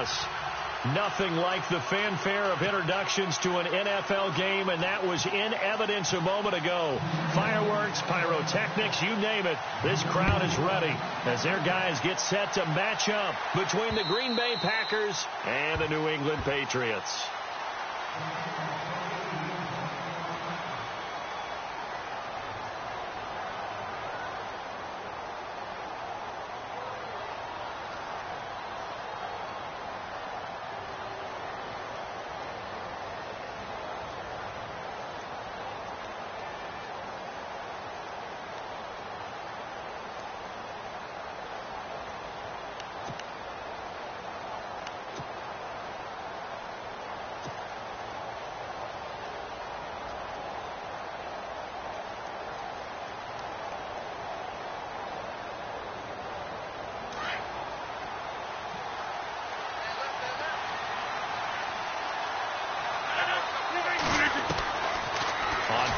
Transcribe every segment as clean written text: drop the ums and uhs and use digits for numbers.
this. Nothing like the fanfare of introductions to an NFL game, and that was in evidence a moment ago. Fireworks, pyrotechnics, you name it. This crowd is ready as their guys get set to match up between the Green Bay Packers and the New England Patriots.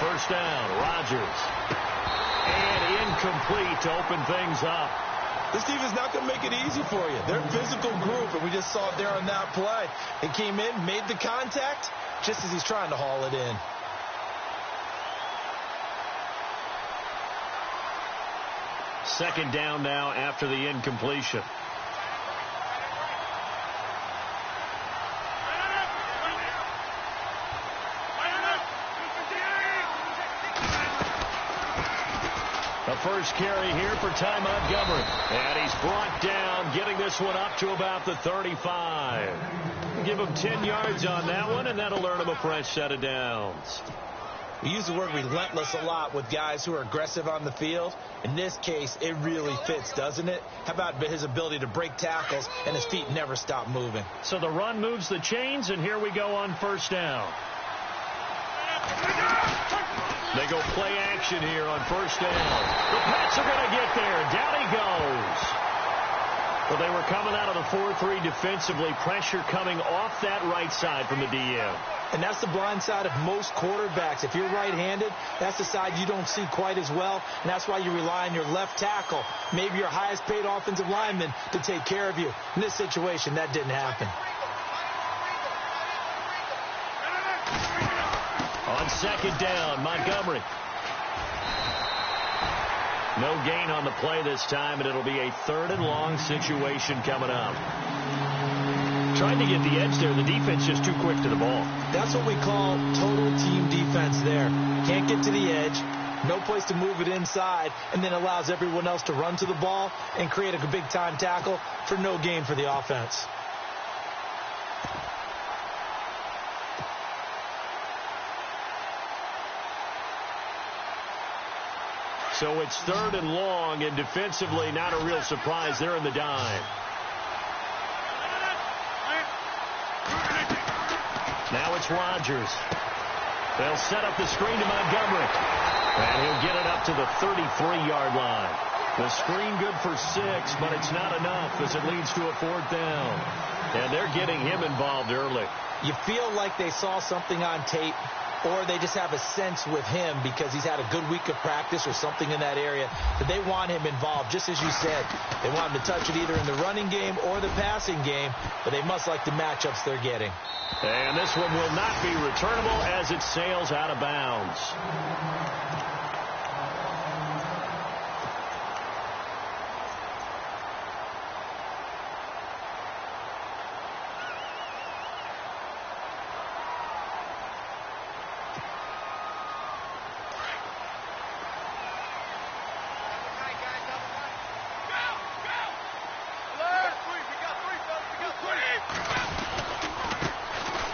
First down, Rodgers. And incomplete to open things up. This defense not going to make it easy for you. They're a physical group, and we just saw it there on that play. They came in, made the contact, just as he's trying to haul it in. Second down now after the incompletion. First carry here for Ty Montgomery. And he's brought down, getting this one up to about the 35. Give him 10 yards on that one, and that'll earn him a fresh set of downs. We use the word relentless a lot with guys who are aggressive on the field. In this case, it really fits, doesn't it? How about his ability to break tackles, and his feet never stop moving? So the run moves the chains, and here we go on first down. They go play action here on first down. The Pats are going to get there. Down he goes. Well, they were coming out of the 4-3 defensively. Pressure coming off that right side from the DM. And that's the blind side of most quarterbacks. If you're right-handed, that's the side you don't see quite as well. And that's why you rely on your left tackle, maybe your highest-paid offensive lineman, to take care of you. In this situation, that didn't happen. On second down, Montgomery. No gain on the play this time, and it'll be a third and long situation coming up. Trying to get the edge there. The defense just too quick to the ball. That's what we call total team defense there. Can't get to the edge, no place to move it inside, and then allows everyone else to run to the ball and create a big-time tackle for no gain for the offense. So it's third and long, and defensively not a real surprise. They're in the dime. Now it's Rodgers. They'll set up the screen to Montgomery. And he'll get it up to the 33-yard line. The screen good for 6, but it's not enough as it leads to a fourth down. And they're getting him involved early. You feel like they saw something on tape, or they just have a sense with him because he's had a good week of practice or something in that area that they want him involved. Just as you said, they want him to touch it either in the running game or the passing game, but they must like the matchups they're getting. And this one will not be returnable as it sails out of bounds.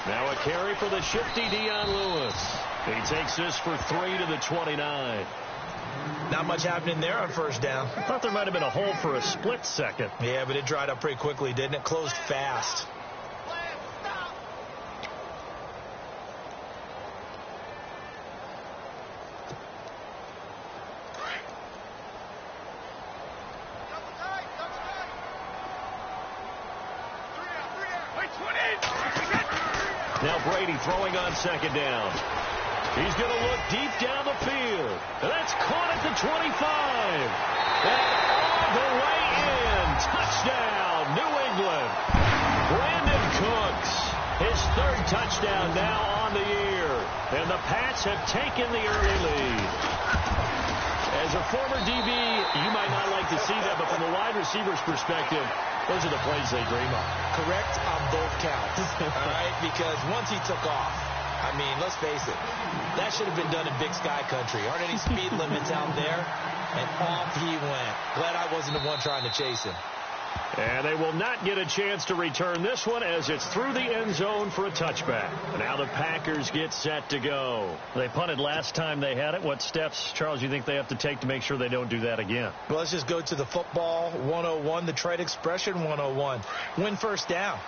Now a carry for the shifty Dion Lewis. He takes this for 3 to the 29. Not much happening there on first down. I thought there might have been a hole for a split second. Yeah, but it dried up pretty quickly, didn't it? Closed fast. Now Brady throwing on second down. He's going to look deep down the field. And that's caught at the 25. And all the way in. Touchdown, New England. Brandon third touchdown now on the year. And the Pats have taken the early lead. As a former DB, you might not like to see that, but from a wide receiver's perspective, those are the plays they dream of. Correct on both counts. All right? Because once he took off, I mean, let's face it, that should have been done in Big Sky Country. Aren't any speed limits out there? And off he went. Glad I wasn't the one trying to chase him. And they will not get a chance to return this one as it's through the end zone for a touchback. Now the Packers get set to go. They punted last time they had it. What steps, Charles, you think they have to take to make sure they don't do that again? Well, let's just go to the football 101, the trade expression 101. Win first down.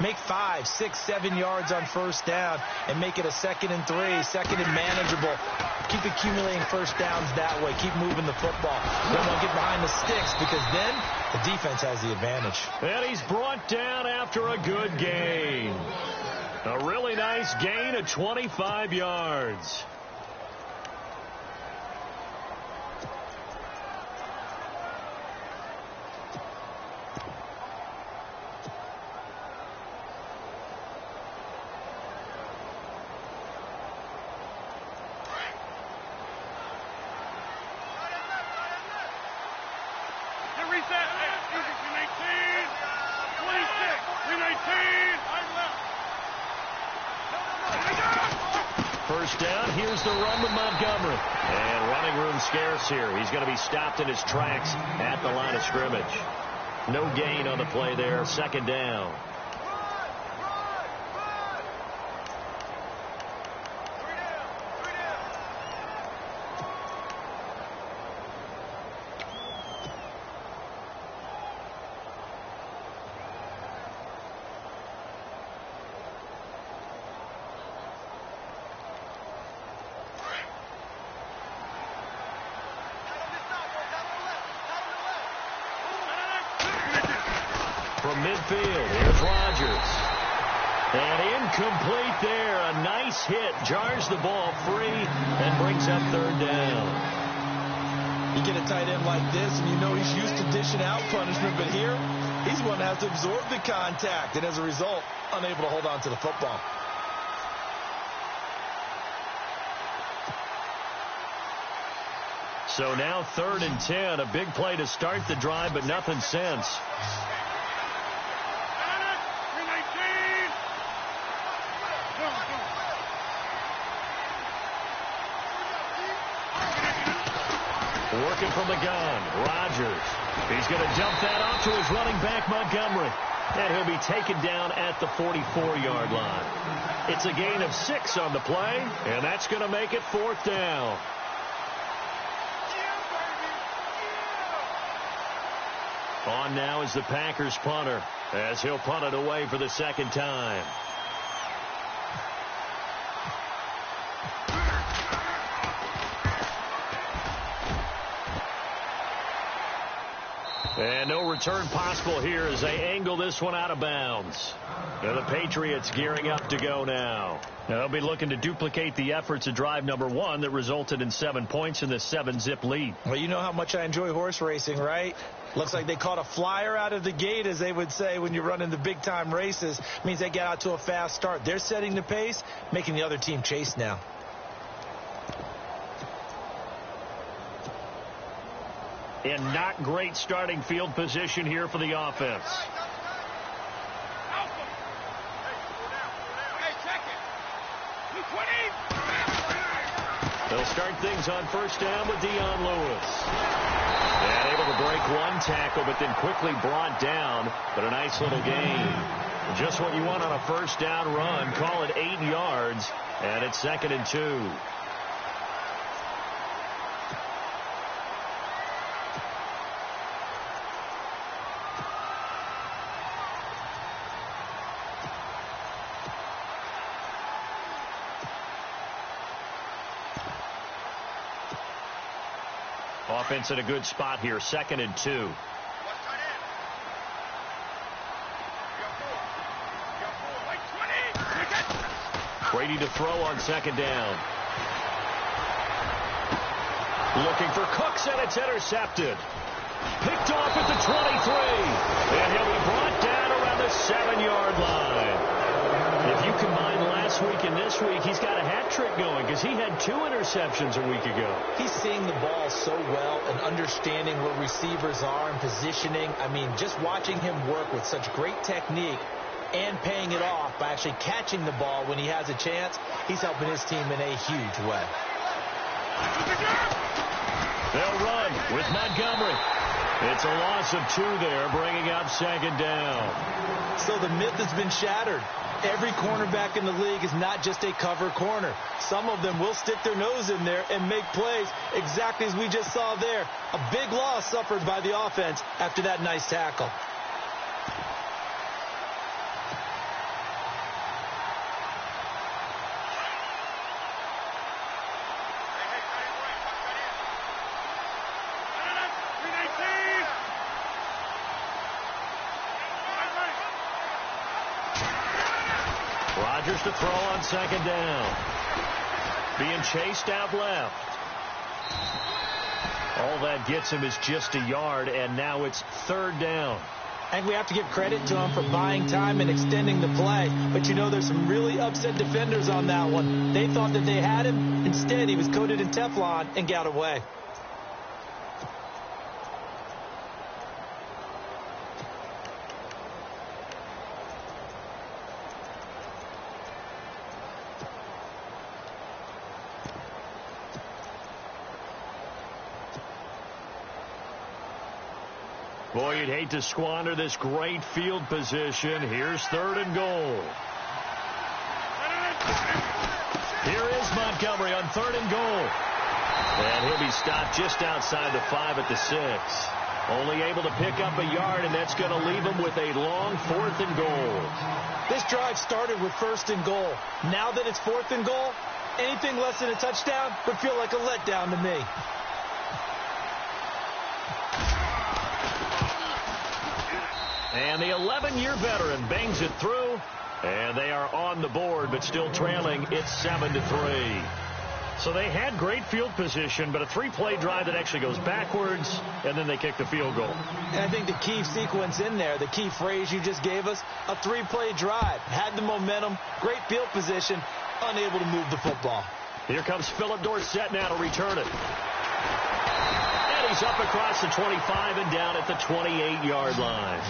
Make 5, 6, 7 yards on first down and make it a 2nd and 3, 2nd and manageable. Keep accumulating first downs that way. Keep moving the football. Don't want to get behind the sticks because then the defense has the advantage. And he's brought down after a good gain. A really nice gain of 25 yards. First down, here's the run with Montgomery. And running room scarce here. He's going to be stopped in his tracks at the line of scrimmage. No gain on the play there, 2nd down. From midfield, here's Rodgers. And incomplete there. A nice hit. Jars the ball free and brings up 3rd down. You get a tight end like this, and you know he's used to dishing out punishment, but here, he's one that has to absorb the contact, and as a result, unable to hold on to the football. So now 3rd and 10. A big play to start the drive, but nothing since. Working from the gun, Rodgers. He's going to dump that off to his running back, Montgomery. And he'll be taken down at the 44-yard line. It's a gain of 6 on the play, and that's going to make it 4th down. On now is the Packers punter, as he'll punt it away for the 2nd time. And no return possible here as they angle this one out of bounds. Now the Patriots gearing up to go now. They'll be looking to duplicate the efforts of drive number 1 that resulted in 7 points in the 7-zip lead. Well, you know how much I enjoy horse racing, right? Looks like they caught a flyer out of the gate, as they would say when you're running the big-time races. Means they get out to a fast start. They're setting the pace, making the other team chase now. And not great starting field position here for the offense. They'll start things on first down with Dion Lewis. And able to break one tackle, but then quickly brought down. But a nice little gain. Just what you want on a first down run. Call it 8 yards. And it's 2nd and 2. Offense in a good spot here, 2nd and 2. Brady to throw on 2nd down. Looking for Cooks, and it's intercepted. Picked off at the 23. And he'll be brought down around the 7-yard line. If you combine last week and this week, he's got a hat trick going because he had 2 interceptions a week ago. He's seeing the ball so well and understanding where receivers are and positioning. I mean, just watching him work with such great technique and paying it off by actually catching the ball when he has a chance, he's helping his team in a huge way. They'll run with Montgomery. It's a loss of 2 there, bringing up 2nd down. So the myth has been shattered. Every cornerback in the league is not just a cover corner. Some of them will stick their nose in there and make plays exactly as we just saw there. A big loss suffered by the offense after that nice tackle. Rodgers to throw on 2nd down. Being chased out left. All that gets him is just a yard, and now it's 3rd down. And we have to give credit to him for buying time and extending the play. But you know, there's some really upset defenders on that one. They thought that they had him. Instead, he was coated in Teflon and got away. Boy, you'd hate to squander this great field position. Here's 3rd and goal. Here is Montgomery on 3rd and goal. And he'll be stopped just outside the 5 at the 6. Only able to pick up a yard, and that's going to leave him with a long 4th and goal. This drive started with 1st and goal. Now that it's 4th and goal, anything less than a touchdown would feel like a letdown to me. And the 11-year veteran bangs it through, and they are on the board, but still trailing. It's 7-3. So they had great field position, but a 3-play drive that actually goes backwards, and then they kick the field goal. And I think the key sequence in there, the key phrase you just gave us, a 3-play drive. Had the momentum, great field position, unable to move the football. Here comes Philip Dorsett now to return it. And he's up across the 25 and down at the 28-yard line.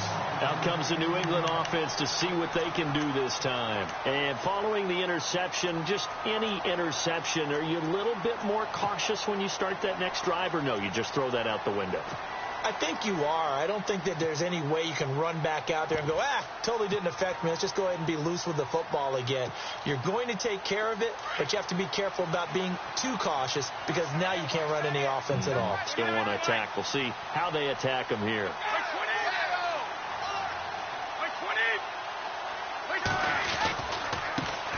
Out comes the New England offense to see what they can do this time. And following the interception, just any interception, are you a little bit more cautious when you start that next drive, or no, you just throw that out the window? I think you are. I don't think that there's any way you can run back out there and go, totally didn't affect me. Let's just go ahead and be loose with the football again. You're going to take care of it, but you have to be careful about being too cautious because now you can't run any offense at all. Still want to attack. We'll see how they attack them here.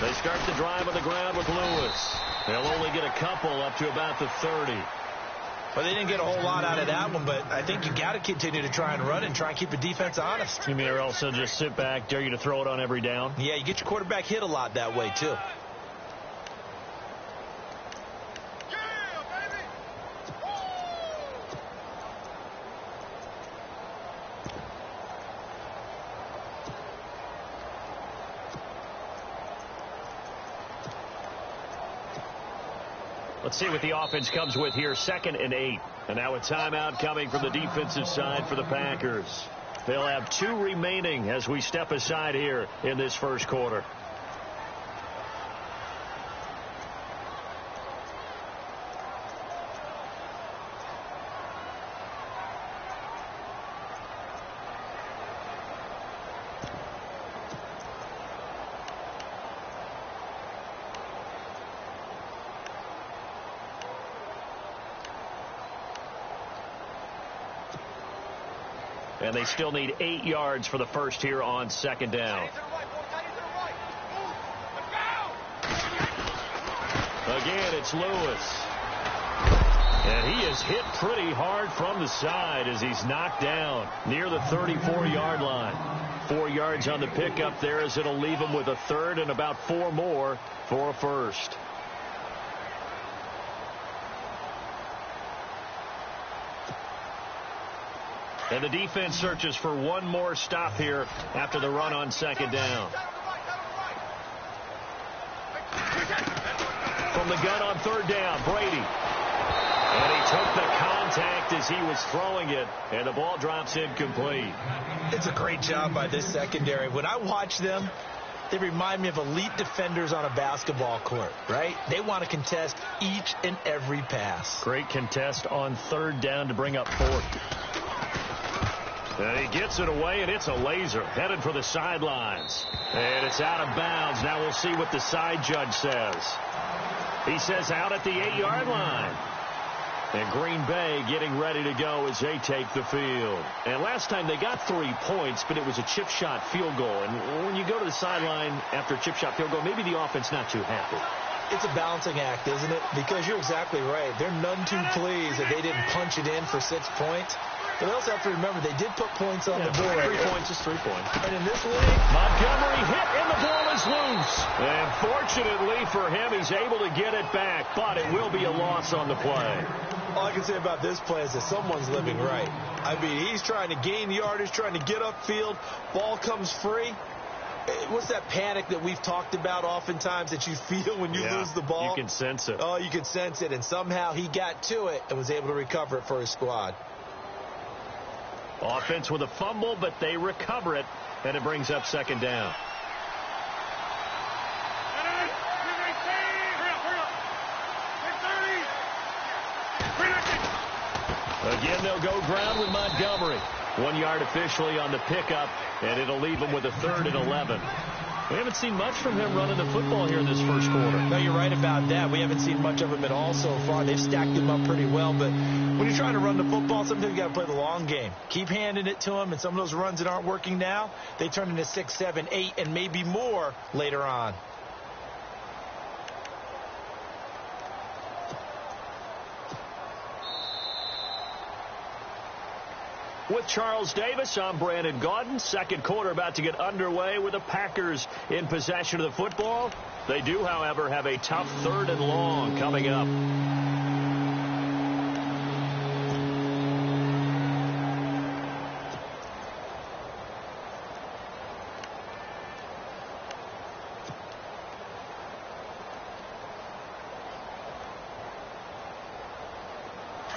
They start the drive on the ground with Lewis. They'll only get a couple up to about the 30. Well, they didn't get a whole lot out of that one, but I think you got to continue to try and run and try and keep the defense honest. You mean or also just sit back, dare you to throw it on every down? Yeah, you get your quarterback hit a lot that way, too. Let's see what the offense comes with here. 2nd and 8. And now a timeout coming from the defensive side for the Packers. They'll have 2 remaining as we step aside here in this first quarter. And they still need 8 yards for the first here on 2nd down. Again, it's Lewis. And he is hit pretty hard from the side as he's knocked down near the 34-yard line. 4 yards on the pickup there as it'll leave him with a 3rd and about 4 more for a first. And the defense searches for one more stop here after the run on 2nd down. from the gun on third down. Brady. And he took the contact as he was throwing it, and the ball drops incomplete. It's a great job by this secondary. When I watch them, they remind me of elite defenders on a basketball court, right? They want to contest each and every pass. Great contest on third down to bring up fourth. And he gets it away, and it's a laser headed for the sidelines. And it's out of bounds. Now we'll see what the side judge says. He says out at the 8-yard line. And Green Bay getting ready to go as they take the field. And last time they got 3 points, but it was a chip shot field goal. And when you go to the sideline after a chip shot field goal, maybe the offense not too happy. It's a balancing act, isn't it? Because you're exactly right. They're none too pleased that they didn't punch it in for 6 points. But they also have to remember they did put points on the board. 3 points is 3 points. And in this league, Montgomery hit and the ball is loose. And fortunately for him, he's able to get it back, but it will be a loss on the play. all I can say about this play is that someone's living right. I mean, he's trying to gain yardage, trying to get upfield. Ball comes free. What's that panic that we've talked about oftentimes that you feel when you lose the ball? You can sense it. Oh, you can sense it. And somehow he got to it and was able to recover it for his squad. Offense with a fumble, but they recover it, and it brings up second down. Again, they'll go ground with Montgomery. 1 yard officially on the pickup, and it'll leave him with a 3rd and 11. We haven't seen much from him running the football here in this first quarter. No, you're right about that. We haven't seen much of him at all so far. They've stacked him up pretty well, but when you're trying to run the football, sometimes you got to play the long game. Keep handing it to him, and some of those runs that aren't working now, they turn into 6, 7, 8, and maybe more later on. With Charles Davis, I'm Brandon Gaudin. Second quarter about to get underway with the Packers in possession of the football. They do, however, have a tough 3rd and long coming up.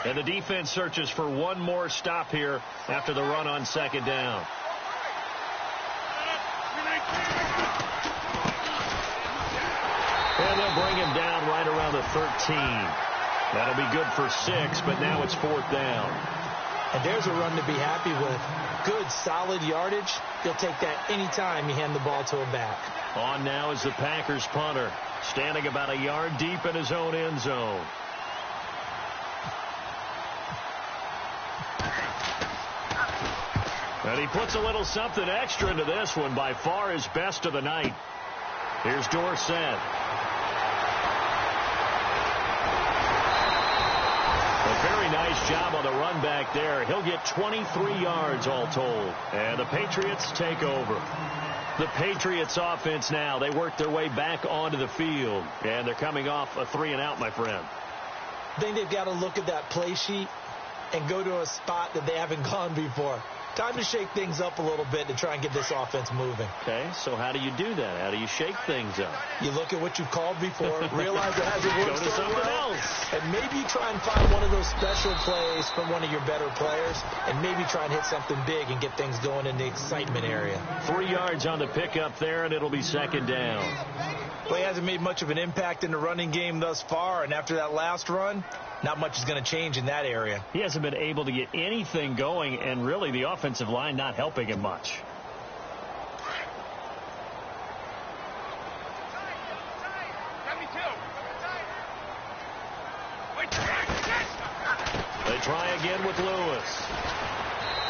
And the defense searches for one more stop here after the run on second down. And they'll bring him down right around the 13. That'll be good for 6, but now it's 4th down. And there's a run to be happy with. Good, solid yardage. He'll take that anytime you hand the ball to him back. On now is the Packers punter, standing about a yard deep in his own end zone. And he puts a little something extra into this one, by far his best of the night. Here's Dorsett. A very nice job on the run back there. He'll get 23 yards all told. And the Patriots take over. The Patriots offense now, they work their way back onto the field. And they're coming off a 3-and-out, my friend. I think they've got to look at that play sheet and go to a spot that they haven't gone before. Time to shake things up a little bit to try and get this offense moving. Okay, so how do you do that? How do you shake things up? You look at what you've called before, realize it hasn't worked Go to so something well, else. and maybe try and find one of those special plays from one of your better players, and maybe try and hit something big and get things going in the excitement area. 3 yards on the pickup there, and it'll be second down. Play hasn't made much of an impact in the running game thus far, and after that last run, not much is going to change in that area. He hasn't been able to get anything going, and really the offensive line not helping him much. They try again with Lewis.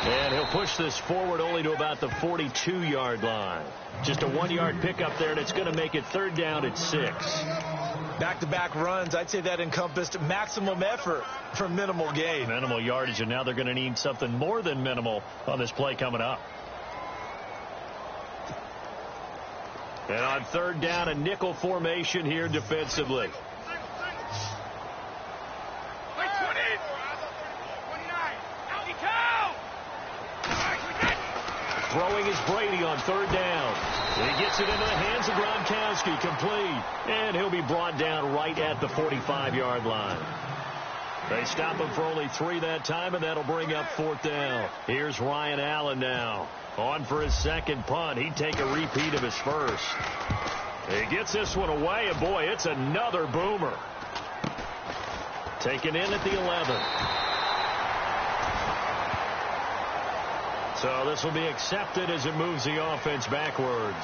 And he'll push this forward only to about the 42-yard line. Just a 1-yard pickup there, and it's going to make it 3rd down at 6. Back-to-back runs, I'd say that encompassed maximum effort for minimal gain. Minimal yardage, and now they're going to need something more than minimal on this play coming up. And on 3rd down, a nickel formation here defensively. Throwing is Brady on 3rd down. down. He gets it into the hands of Gronkowski, complete. And he'll be brought down right at the 45-yard line. They stop him for only 3 that time, and that'll bring up 4th down. Here's Ryan Allen now. On for his second punt. He'd take a repeat of his first. He gets this one away, and boy, it's another boomer. Taken in at the 11. So this will be accepted as it moves the offense backwards.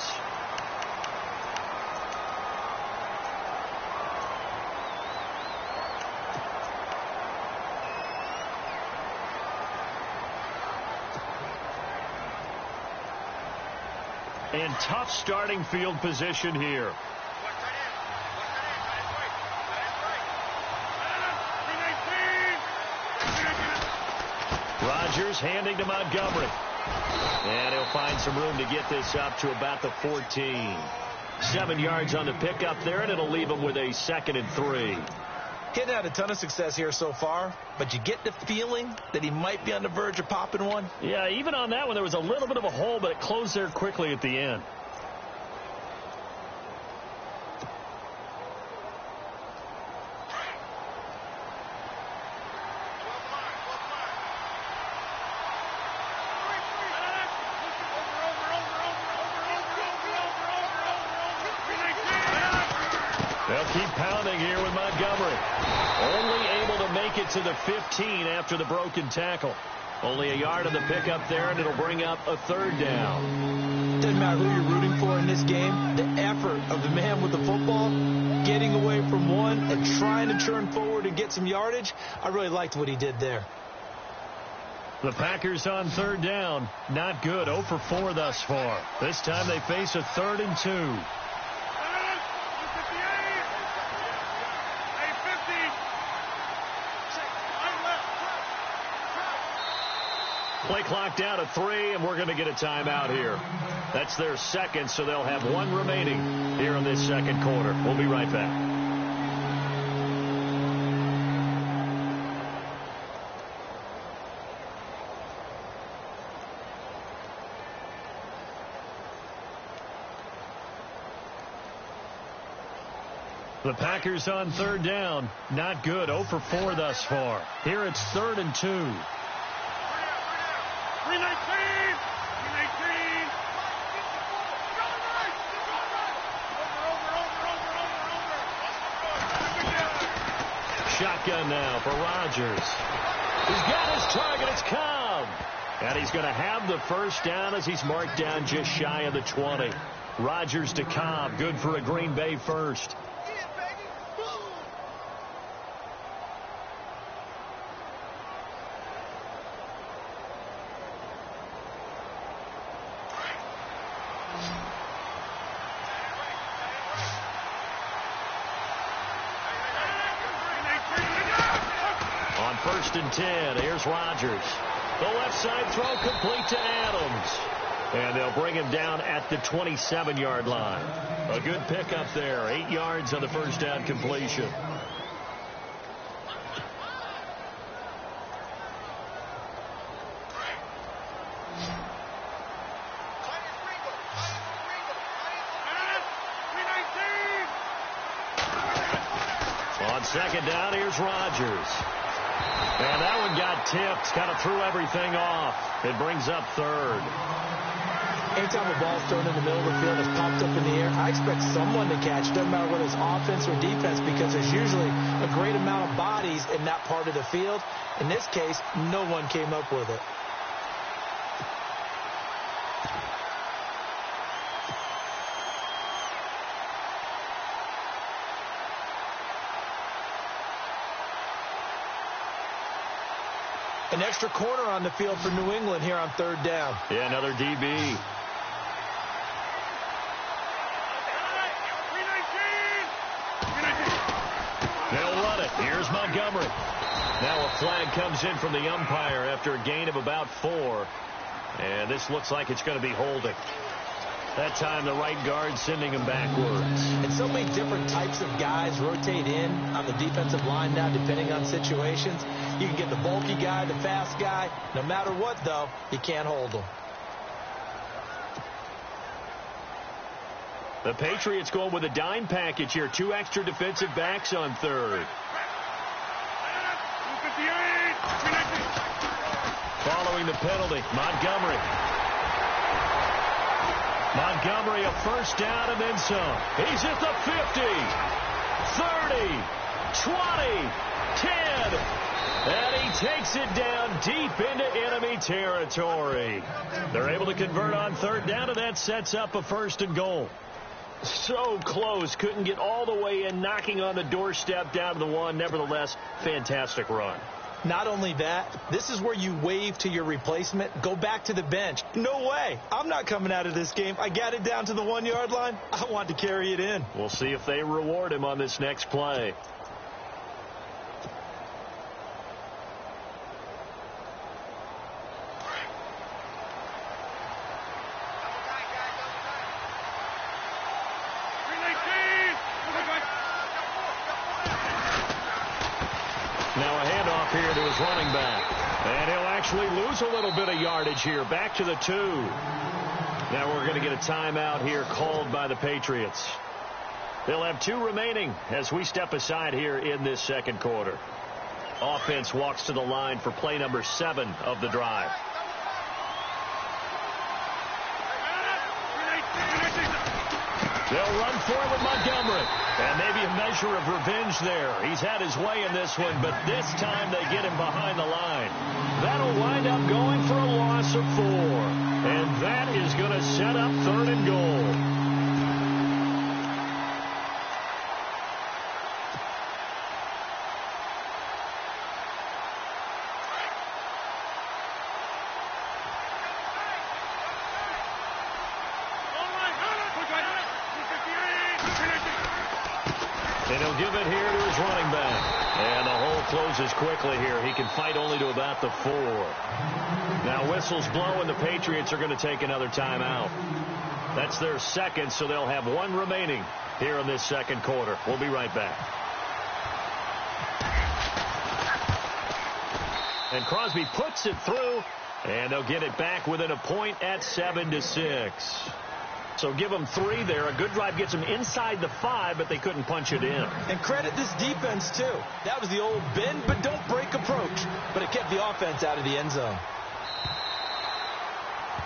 And tough starting field position here. Rodgers handing to Montgomery. And he'll find some room to get this up to about the 14. 7 yards on the pickup there, and it'll leave him with a 2nd and 3. He hasn't had a ton of success here so far, but you get the feeling that he might be on the verge of popping one. Yeah, even on that one, there was a little bit of a hole, but it closed there quickly at the end. They'll keep pounding here with Montgomery. Only able to make it to the 15 after the broken tackle. Only a yard on the pickup there, and it'll bring up a 3rd down. Doesn't matter who you're rooting for in this game. The effort of the man with the football, getting away from one and trying to turn forward and get some yardage, I really liked what he did there. The Packers on 3rd down. Not good. 0 for 4 thus far. This time they face a 3rd and 2. Play clock down to 3, and we're going to get a timeout here. That's their 2nd, so they'll have 1 remaining here in this 2nd quarter. We'll be right back. The Packers on 3rd down. Not good. 0 for 4 thus far. Here it's 3rd and 2. 319! Shotgun now for Rodgers. He's got his target. It's Cobb. And he's going to have the 1st down as he's marked down just shy of the 20. Rodgers to Cobb. Good for a Green Bay 1st. On 1st and 10, here's Rodgers. The left side throw complete to Adams. And they'll bring him down at the 27-yard line. A good pickup there. 8 yards on the 1st down completion. On 2nd down, here's Rodgers. And that one got tipped. Kind of threw everything off. It brings up 3rd. Anytime a ball's thrown in the middle of the field, it's popped up in the air, I expect someone to catch. Doesn't matter whether it's offense or defense, because there's usually a great amount of bodies in that part of the field. In this case, no one came up with it. An extra corner on the field for New England here on 3rd down. Yeah, another DB. They'll run it. Here's Montgomery. Now a flag comes in from the umpire after a gain of about 4. And this looks like it's going to be holding. That time the right guard sending him backwards. And so many different types of guys rotate in on the defensive line now, depending on situations. You can get the bulky guy, the fast guy. No matter what, though, you can't hold them. The Patriots going with a dime package here. 2 extra defensive backs on third. Following the penalty, Montgomery. Montgomery, a first down and then some. He's at the 50, 30, 20, 10, and he takes it down deep into enemy territory. They're able to convert on third down, and that sets up a 1st and goal. So close, couldn't get all the way in, knocking on the doorstep down to the 1. Nevertheless, fantastic run. Not only that, this is where you wave to your replacement, go back to the bench. No way. I'm not coming out of this game. I got it down to the 1-yard line. I want to carry it in. We'll see if they reward him on this next play. Here to his running back. And he'll actually lose a little bit of yardage here. Back to the 2. Now we're going to get a timeout here called by the Patriots. They'll have 2 remaining as we step aside here in this second quarter. Offense walks to the line for play number 7 of the drive. They'll run forward with Montgomery. And maybe a measure of revenge there. He's had his way in this one, but this time they get him behind the line. That'll wind up going for a loss of 4. And that is going to set up 3rd and goal. And he'll give it here to his running back. And the hole closes quickly here. He can fight only to about the 4. Now whistles blow, and the Patriots are going to take another timeout. That's their 2nd, so they'll have 1 remaining here in this second quarter. We'll be right back. And Crosby puts it through, and they'll get it back within a point at 7-6. So give them 3 there. A good drive gets them inside the 5, but they couldn't punch it in. And credit this defense, too. That was the old bend but don't break approach. But it kept the offense out of the end zone.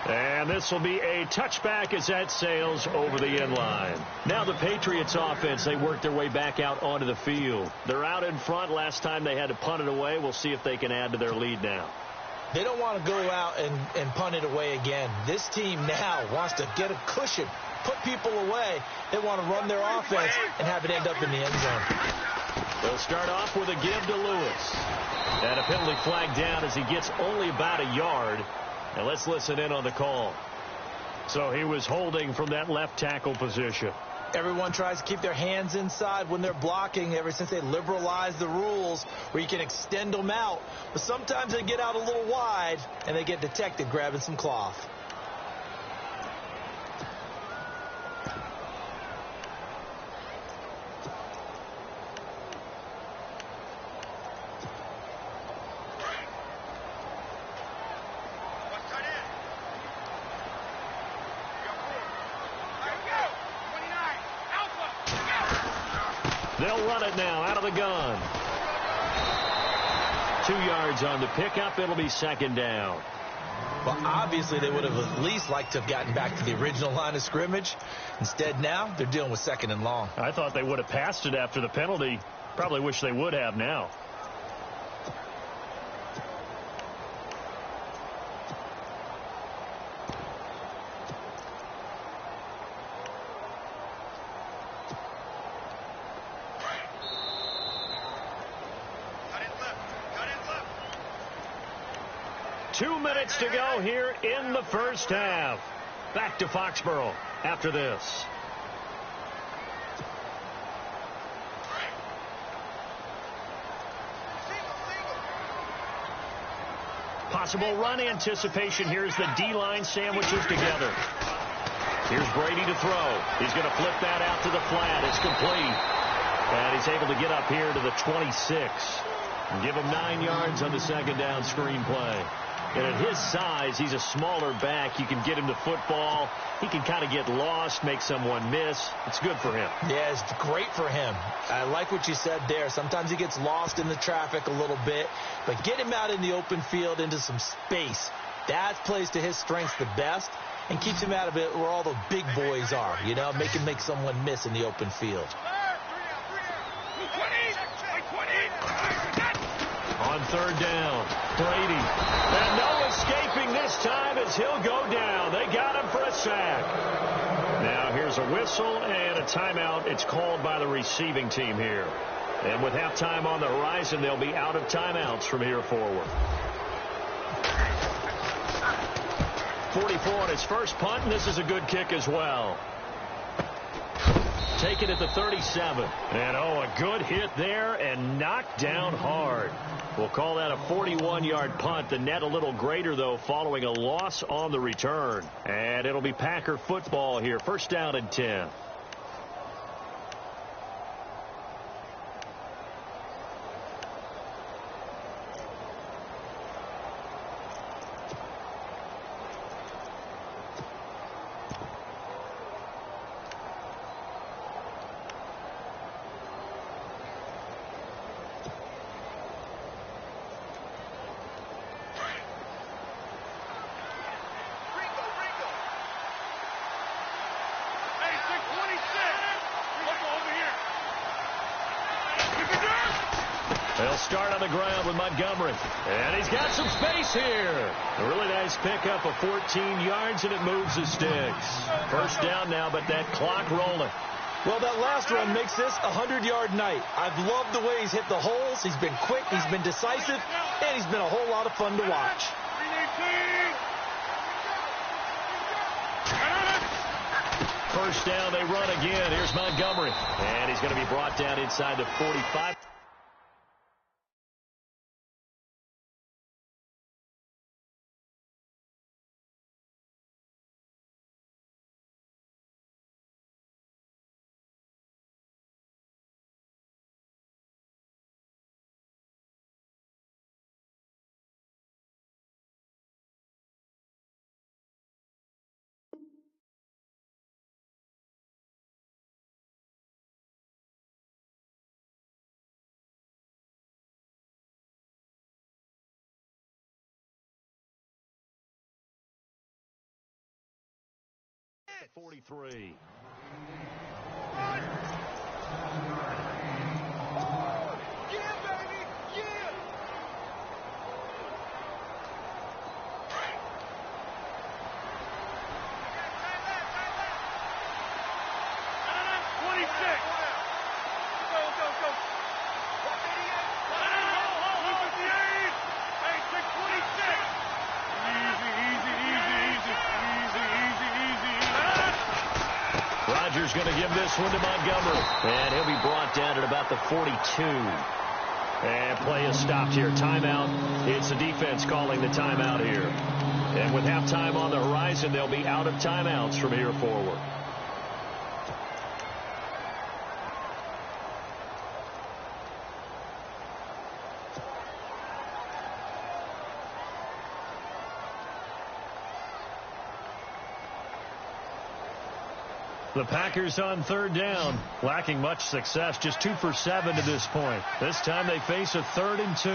And this will be a touchback as that sails over the end line. Now the Patriots offense, they work their way back out onto the field. They're out in front. Last time they had to punt it away. We'll see if they can add to their lead now. They don't want to go out and punt it away again. This team now wants to get a cushion, put people away. They want to run their offense and have it end up in the end zone. They'll start off with a give to Lewis. And a penalty flag down as he gets only about a yard. And let's listen in on the call. So he was holding from that left tackle position. Everyone tries to keep their hands inside when they're blocking ever since they liberalized the rules where you can extend them out. But sometimes they get out a little wide and they get detected grabbing some cloth. They'll run it now out of the gun. 2 yards on the pickup. It'll be 2nd down. Well, obviously they would have at least liked to have gotten back to the original line of scrimmage. Instead now they're dealing with 2nd and long. I thought they would have passed it after the penalty. Probably wish they would have now. To go here in the first half. Back to Foxborough after this. Possible run anticipation. Here's the D-line sandwiches together. Here's Brady to throw. He's going to flip that out to the flat. It's complete. And he's able to get up here to the 26. And give him 9 yards on the 2nd down screen play. And at his size, he's a smaller back. You can get him to football. He can kind of get lost, make someone miss. It's good for him. Yeah, it's great for him. I like what you said there. Sometimes he gets lost in the traffic a little bit, but get him out in the open field into some space. That plays to his strengths the best and keeps him out of it where all the big boys are, you know, make him make someone miss in the open field. On third down, Brady. And no escaping this time as he'll go down. They got him for a sack. Now here's a whistle and a timeout. It's called by the receiving team here. And with halftime on the horizon, they'll be out of timeouts from here forward. 44 on his first punt, and this is a good kick as well. Taken at the 37. And, a good hit there and knocked down hard. We'll call that a 41-yard punt. The net a little greater, though, following a loss on the return. And it'll be Packer football here. First down and 10. They'll start on the ground with Montgomery. And he's got some space here. A really nice pickup of 14 yards, and it moves the sticks. First down now, but that clock rolling. Well, that last run makes this a 100-yard night. I've loved the way he's hit the holes. He's been quick, he's been decisive, and he's been a whole lot of fun to watch. First down, they run again. Here's Montgomery. And he's going to be brought down inside the 45. At 43. Rodgers going to give this one to Montgomery. And he'll be brought down at about the 42. And play is stopped here. Timeout. It's the defense calling the timeout here. And with halftime on the horizon, they'll be out of timeouts from here forward. The Packers on third down, lacking much success, just 2 for 7 to this point. This time they face a 3rd and 2.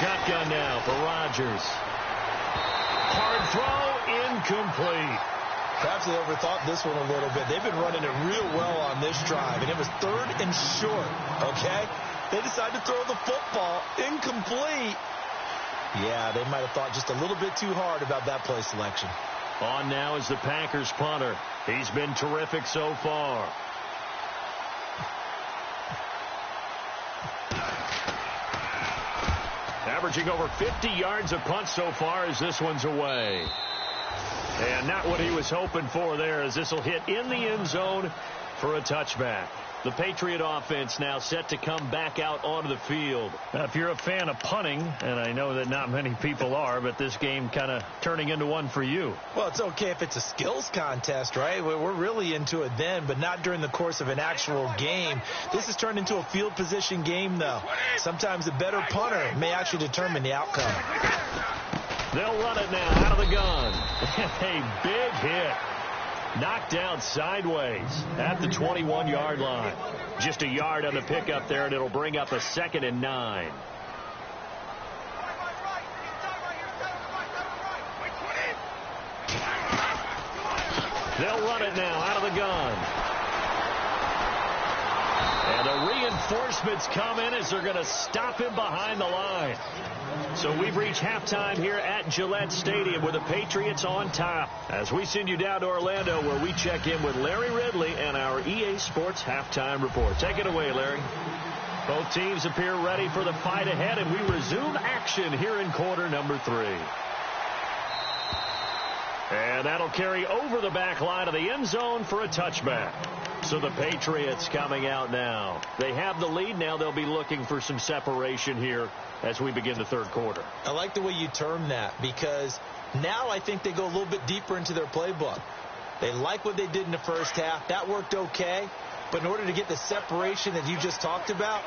Shotgun now for Rodgers. Hard throw, incomplete. Perhaps they overthought this one a little bit. They've been running it real well on this drive, and it was 3rd and short, okay? They decided to throw the football, incomplete. Yeah, they might have thought just a little bit too hard about that play selection. On now is the Packers punter. He's been terrific so far. Averaging over 50 yards a punt so far as this one's away. And not what he was hoping for there, as this will hit in the end zone for a touchback. The Patriot offense now set to come back out onto the field. Now, if you're a fan of punting, and I know that not many people are, but this game kind of turning into one for you. Well, it's okay if it's a skills contest, right? We're really into it then, but not during the course of an actual game. This has turned into a field position game, though. Sometimes a better punter may actually determine the outcome. They'll run it now out of the gun. A big hit. Knocked down sideways at the 21-yard line. Just a yard on the pickup there, and it'll bring up a 2nd and 9. They'll run it now out of the gun. And the reinforcements come in as they're going to stop him behind the line. So we've reached halftime here at Gillette Stadium with the Patriots on top. As we send you down to Orlando, where we check in with Larry Ridley and our EA Sports Halftime Report. Take it away, Larry. Both teams appear ready for the fight ahead, and we resume action here in quarter number 3. And that'll carry over the back line of the end zone for a touchback. So the Patriots coming out now. They have the lead. Now they'll be looking for some separation here as we begin the third quarter. I like the way you term that, because now I think they go a little bit deeper into their playbook. They like what they did in the first half. That worked okay. But in order to get the separation that you just talked about,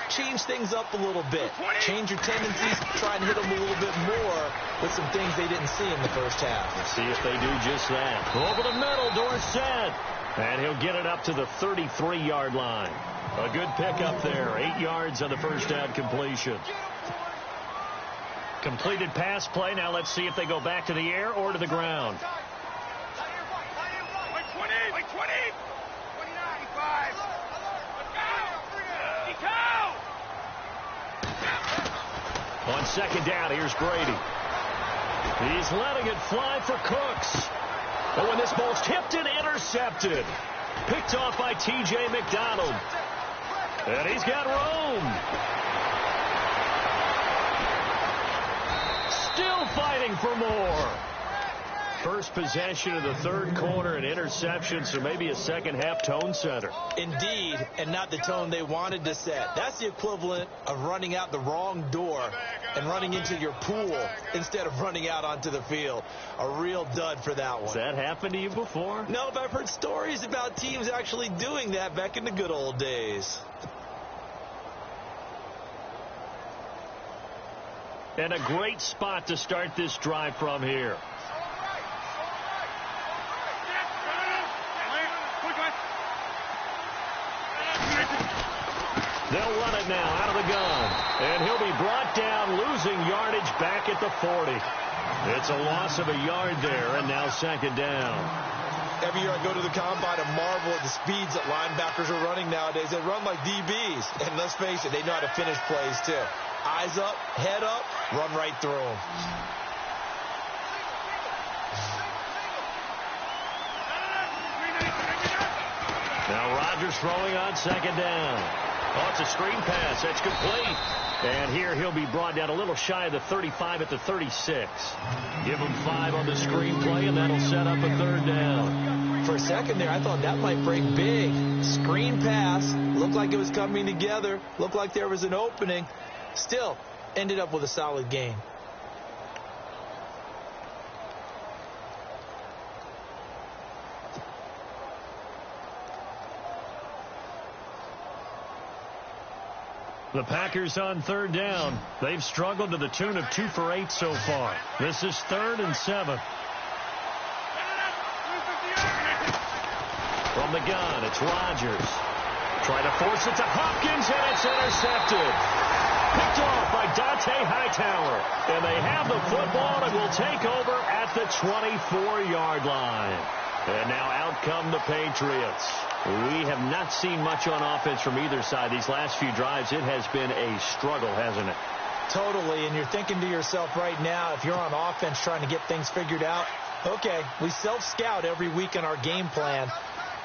change things up a little bit. Change your tendencies. Try and hit them a little bit more with some things they didn't see in the first half. Let's see if they do just that. Over the middle, Dorsett. And he'll get it up to the 33-yard line. A good pickup there. 8 yards on the first down completion. Completed pass play. Now let's see if they go back to the air or to the ground. On second down, here's Brady. He's letting it fly for Cooks. But when this ball's tipped and intercepted. Picked off by T.J. McDonald. And he's got room. Still fighting for more. First possession of the third quarter, an interception, so maybe a second-half tone setter. Indeed, and not the tone they wanted to set. That's the equivalent of running out the wrong door and running into your pool instead of running out onto the field. A real dud for that one. Has that happened to you before? No, but I've heard stories about teams actually doing that back in the good old days. And a great spot to start this drive from here. They'll run it now out of the gun. And he'll be brought down, losing yardage back at the 40. It's a loss of a yard there, and now second down. Every year I go to the combine and marvel at the speeds that linebackers are running nowadays. They run like DBs. And let's face it, they know how to finish plays too. Eyes up, head up, run right through them. Now Rodgers throwing on second down. Oh, it's a screen pass. That's complete. And here he'll be brought down a little shy of the 35 at the 36. Give him 5 on the screen play, and that'll set up a third down. For a second there, I thought that might break big. Screen pass. Looked like it was coming together. Looked like there was an opening. Still, ended up with a solid gain. The Packers on third down. They've struggled to the tune of 2 for 8 so far. This is 3rd and 7. From the gun, it's Rodgers. Trying to force it to Hopkins, and it's intercepted. Picked off by Dante Hightower. And they have the football and will take over at the 24-yard line. And now out come the Patriots. We have not seen much on offense from either side these last few drives. It has been a struggle, hasn't it? Totally, and you're thinking to yourself right now, if you're on offense trying to get things figured out, okay, we self-scout every week in our game plan.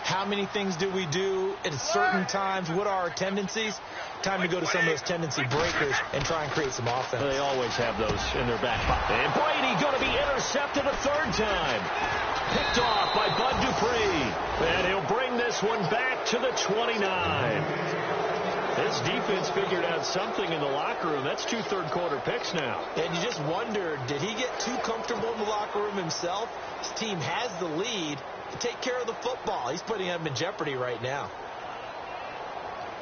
How many things do we do at certain times? What are our tendencies? Time to go to some of those tendency breakers and try and create some offense. They always have those in their back pocket. And Brady going to be intercepted a third time. Picked off by Bud Dupree. And he'll bring this this one back to the 29. This defense figured out something in the locker room. That's 2 third-quarter picks now. And you just wonder, did he get too comfortable in the locker room himself? His team has the lead to take care of the football. He's putting them in jeopardy right now.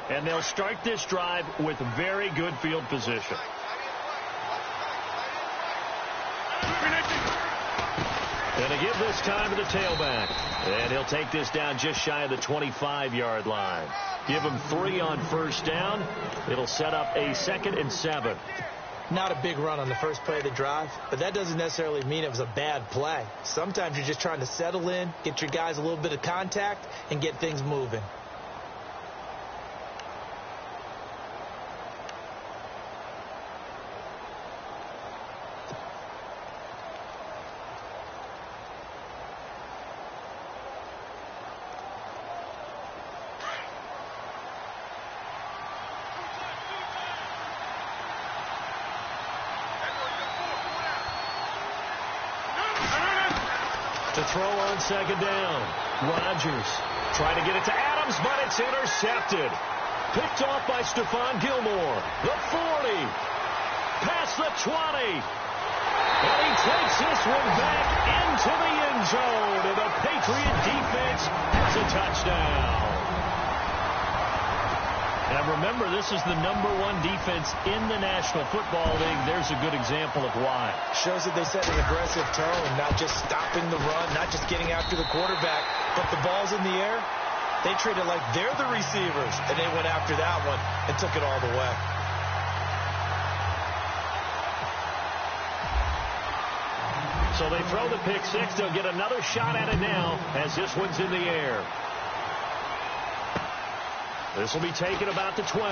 And they'll start this drive with very good field position. And they give this time to the tailback. And he'll take this down just shy of the 25-yard line. Give him 3 on first down. It'll set up a 2nd and 7. Not a big run on the first play of the drive, but that doesn't necessarily mean it was a bad play. Sometimes you're just trying to settle in, get your guys a little bit of contact, and get things moving. To throw on second down. Rodgers trying to get it to Adams, but it's intercepted. Picked off by Stephon Gilmore. The 40. Past the 20. And he takes this one back into the end zone. And the Patriot defense has a touchdown. And remember, this is the #1 defense in the National Football League. There's a good example of why. Shows that they set an aggressive tone, not just stopping the run, not just getting after the quarterback, but the ball's in the air. They treat it like they're the receivers, and they went after that one and took it all the way. So they throw the pick six. They'll get another shot at it now as this one's in the air. This will be taken about the 12.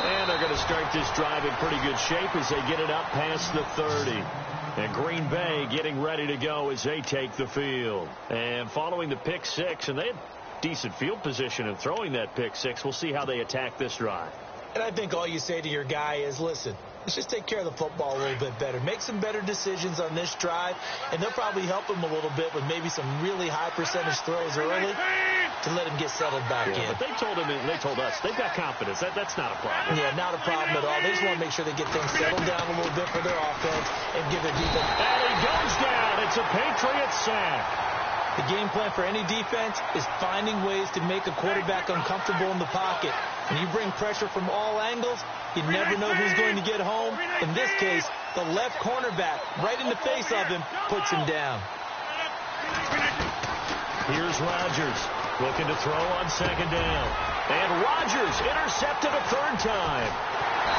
And they're going to start this drive in pretty good shape as they get it up past the 30. And Green Bay getting ready to go as they take the field. And following the pick six, and they had decent field position in throwing that pick six. We'll see how they attack this drive. And I think all you say to your guy is, listen, let's just take care of the football a little bit better. Make some better decisions on this drive, and they'll probably help him a little bit with maybe some really high percentage throws early to let him get settled back in. But they told us, they've got confidence. That's not a problem. Yeah, not a problem at all. They just want to make sure they get things settled down a little bit for their offense and give their defense. And he goes down. It's a Patriot sack. The game plan for any defense is finding ways to make a quarterback uncomfortable in the pocket. When you bring pressure from all angles, you never know who's going to get home. In this case, the left cornerback, right in the face of him, puts him down. Here's Rodgers looking to throw on second down. And Rodgers intercepted a third time.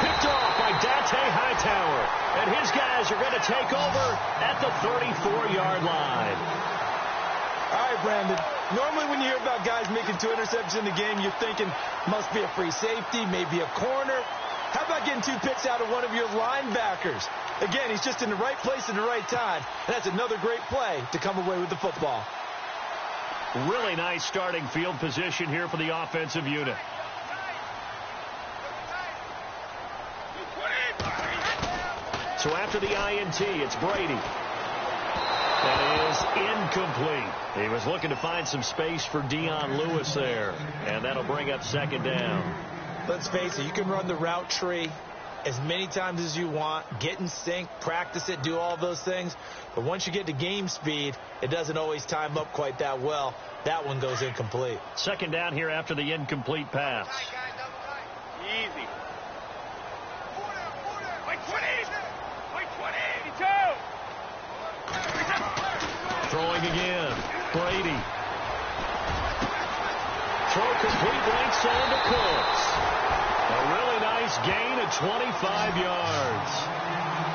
Picked off by Dante Hightower. And his guys are going to take over at the 34-yard line. All right, Brandon. Normally when you hear about guys making 2 interceptions in the game, you're thinking must be a free safety, maybe a corner. How about getting 2 picks out of one of your linebackers? Again, he's just in the right place at the right time. And that's another great play to come away with the football. Really nice starting field position here for the offensive unit. So after the INT, it's Brady. That is incomplete. He was looking to find some space for Dion Lewis there. And that'll bring up second down. Let's face it, you can run the route tree as many times as you want, get in sync, practice it, do all those things. But once you get to game speed, it doesn't always time up quite that well. That one goes incomplete. Second down here after the incomplete pass. Easy. Throwing again. Brady. Throw complete right side to Cooks. A really nice gain of 25 yards.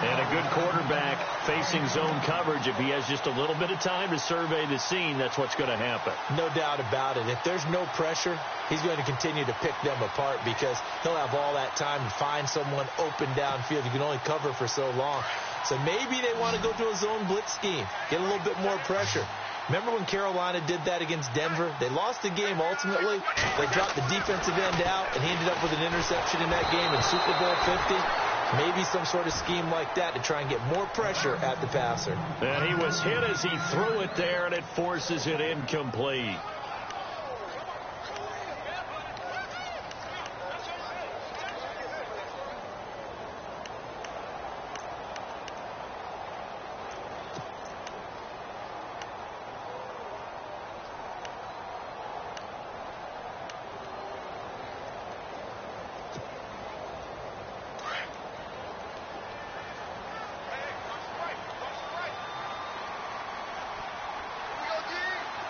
And a good quarterback facing zone coverage. If he has just a little bit of time to survey the scene, that's what's going to happen. No doubt about it. If there's no pressure, he's going to continue to pick them apart because he'll have all that time to find someone open downfield. You can only cover for so long. So maybe they want to go to a zone blitz scheme, get a little bit more pressure. Remember when Carolina did that against Denver? They lost the game ultimately. They dropped the defensive end out, and he ended up with an interception in that game in Super Bowl 50. Maybe some sort of scheme like that to try and get more pressure at the passer. And he was hit as he threw it there, and it forces it incomplete.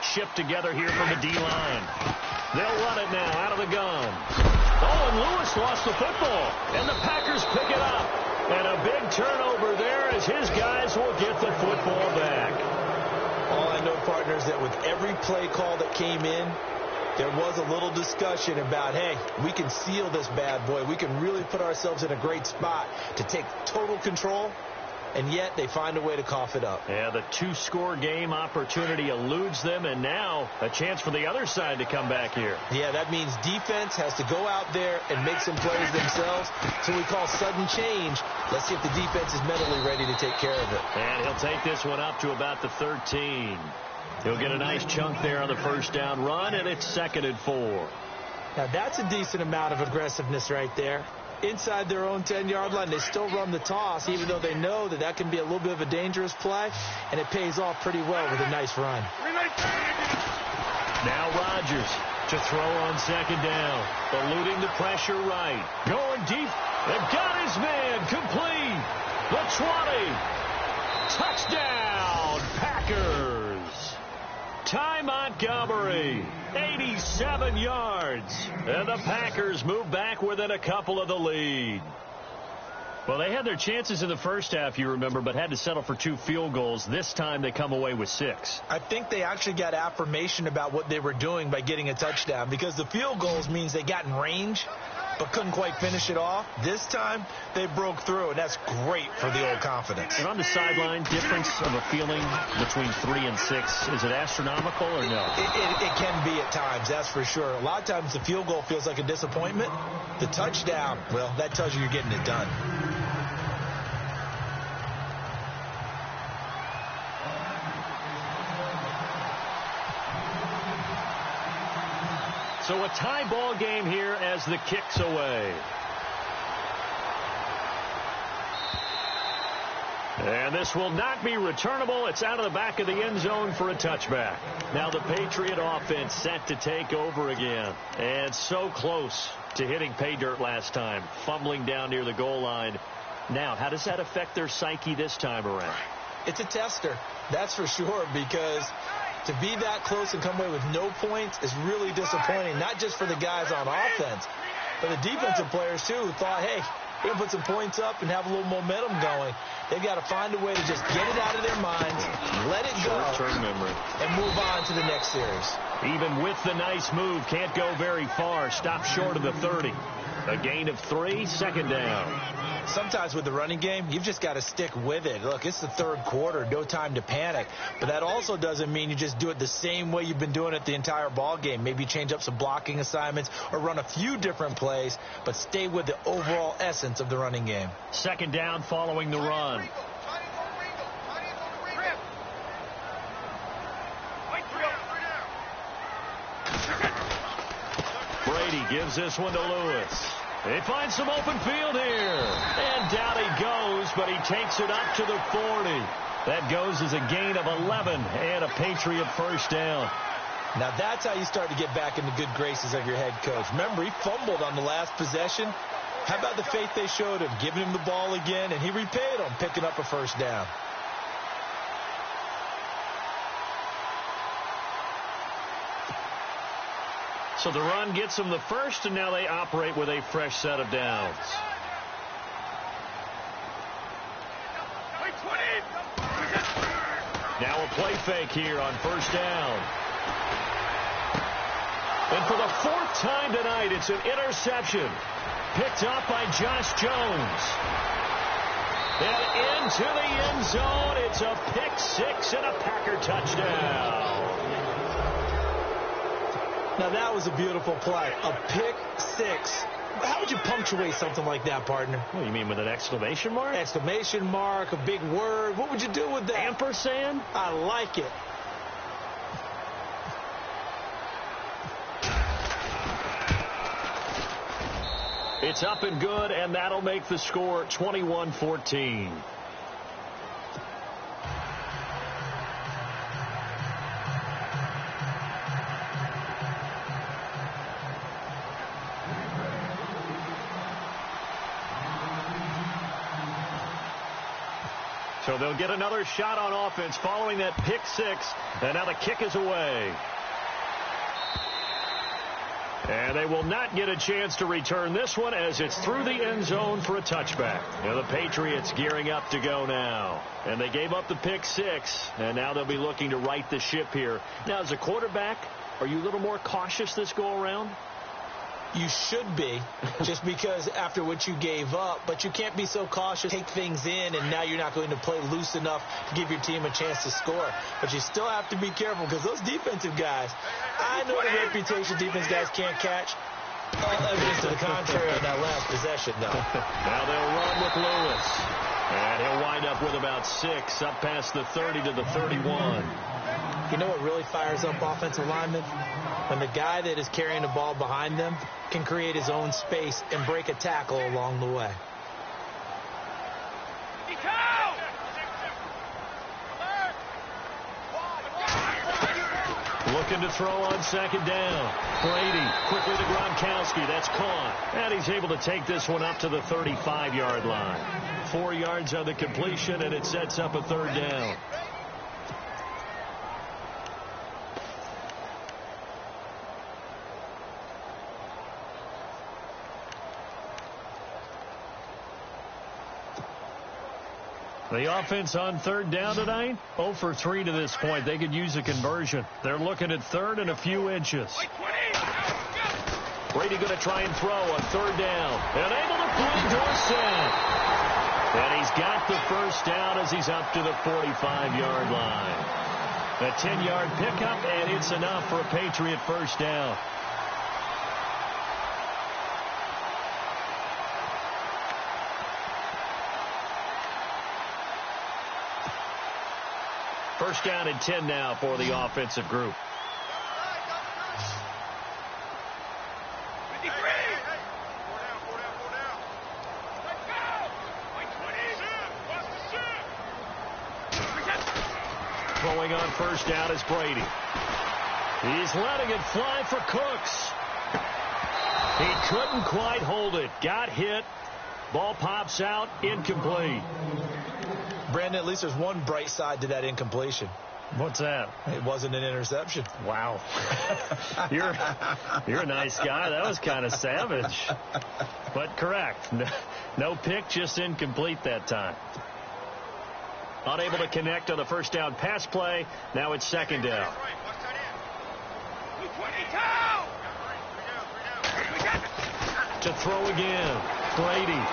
shift together here from the D-line. They'll run it now out of the gun. Oh, and Lewis lost the football. And the Packers pick it up. And a big turnover there as his guys will get the football back. All I know, partners, that with every play call that came in, there was a little discussion about, hey, we can seal this bad boy. We can really put ourselves in a great spot to take total control, and yet they find a way to cough it up. Yeah, the two-score game opportunity eludes them, and now a chance for the other side to come back here. Yeah, that means defense has to go out there and make some plays themselves. So we call sudden change. Let's see if the defense is mentally ready to take care of it. And he'll take this one up to about the 13. He'll get a nice chunk there on the first down run, and it's 2nd and 4. Now, that's a decent amount of aggressiveness right there. Inside their own 10-yard line, they still run the toss, even though they know that that can be a little bit of a dangerous play, and it pays off pretty well with a nice run. Now Rodgers to throw on 2nd down. Eluding the pressure right. Going deep. They've got his man complete. The 20. Touchdown, Packers. Ty Montgomery, 87 yards. And the Packers move back within a couple of the lead. Well, they had their chances in the first half, you remember, but had to settle for 2 field goals. This time they come away with 6. I think they actually got affirmation about what they were doing by getting a touchdown, because the field goals means they got in range but couldn't quite finish it off. This time they broke through, and that's great for the old confidence. And on the sideline, difference of a feeling between 3 and 6, is it astronomical or no? It can be at times, that's for sure. A lot of times the field goal feels like a disappointment. The touchdown, well, that tells you you're getting it done. So a tie ball game here as the kick's away. And this will not be returnable. It's out of the back of the end zone for a touchback. Now the Patriot offense set to take over again. And so close to hitting pay dirt last time. Fumbling down near the goal line. Now, how does that affect their psyche this time around? It's a tester, that's for sure, because to be that close and come away with no points is really disappointing, not just for the guys on offense, but the defensive players, too, who thought, hey, we're going to put some points up and have a little momentum going. They've got to find a way to just get it out of their minds, let it go, short-term memory, and move on to the next series. Even with the nice move, can't go very far. Stop short of the 30. A gain of 3, 2nd down. Sometimes with the running game, you've just got to stick with it. Look, it's the 3rd quarter, no time to panic. But that also doesn't mean you just do it the same way you've been doing it the entire ball game. Maybe change up some blocking assignments or run a few different plays, but stay with the overall essence of the running game. 2nd down following the run. Brady gives this one to Lewis. They find some open field here. And down he goes, but he takes it up to the 40. That goes as a gain of 11 and a Patriot first down. Now that's how you start to get back in the good graces of your head coach. Remember, he fumbled on the last possession. How about the faith they showed him, giving him the ball again, and he repaid them, picking up a first down. So the run gets them the first, and now they operate with a fresh set of downs. Now a play fake here on first down. And for the 4th time tonight, it's an interception. Picked up by Josh Jones. And into the end zone, it's a pick 6 and a Packer touchdown. Now that was a beautiful play. A pick 6. How would you punctuate something like that, partner? What, you mean with an exclamation mark? Exclamation mark, a big word. What would you do with that? Ampersand? I like it. It's up and good, and that'll make the score 21-14. So they'll get another shot on offense following that pick six. And now the kick is away. And they will not get a chance to return this one as it's through the end zone for a touchback. And the Patriots gearing up to go now. And they gave up the pick six, and now they'll be looking to right the ship here. Now, as a quarterback, are you a little more cautious this go-around? You should be, just because after what you gave up. But you can't be so cautious, take things in, and now you're not going to play loose enough to give your team a chance to score. But you still have to be careful because those defensive guys, I know the reputation defense guys can't catch. All evidence to the contrary on that last possession, though. Now they'll run with Lewis. And he'll wind up with about 6, up past the 30 to the 31. You know what really fires up offensive linemen? When the guy that is carrying the ball behind them can create his own space and break a tackle along the way. Looking to throw on second down. Brady quickly to Gronkowski. That's caught. And he's able to take this one up to the 35-yard line. 4 yards on the completion, and it sets up a third down. The offense on third down tonight, 0 for 3 to this point. They could use a conversion. They're looking at third and a few inches. Brady going to try and throw on third down. And able to find Dorsett. And he's got the first down as he's up to the 45-yard line. A 10-yard pickup, and it's enough for a Patriot first down. First down and 10 now for the offensive group. Throwing on first down is Brady. He's letting it fly for Cooks. He couldn't quite hold it. Got hit. Ball pops out. Incomplete. Brandon, at least there's one bright side to that incompletion. What's that? It wasn't an interception. Wow. You're a nice guy. That was kind of savage. But correct. No pick, just incomplete that time. Unable to connect on the first down pass play. Now it's second down. To throw again. Brady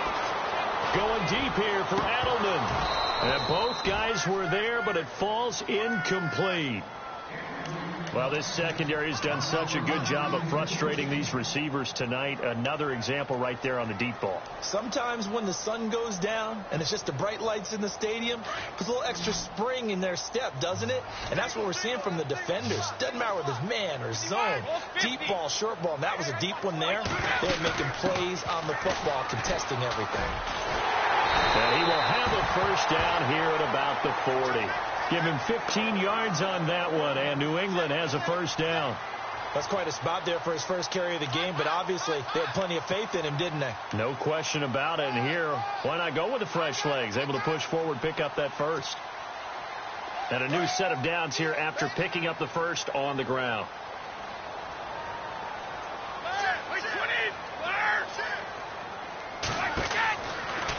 going deep here for Adelman. And both guys were there, but it falls incomplete. Well, this secondary has done such a good job of frustrating these receivers tonight. Another example right there on the deep ball. Sometimes when the sun goes down and it's just the bright lights in the stadium, puts a little extra spring in their step, doesn't it? And that's what we're seeing from the defenders. Doesn't matter whether it's man or zone, deep ball, short ball. And that was a deep one there. They're making plays on the football, contesting everything. And he will have a first down here at about the 40. Give him 15 yards on that one, and New England has a first down. That's quite a spot there for his first carry of the game, but obviously they had plenty of faith in him, didn't they? No question about it. And here, why not go with the fresh legs? Able to push forward, pick up that first. And a new set of downs here after picking up the first on the ground.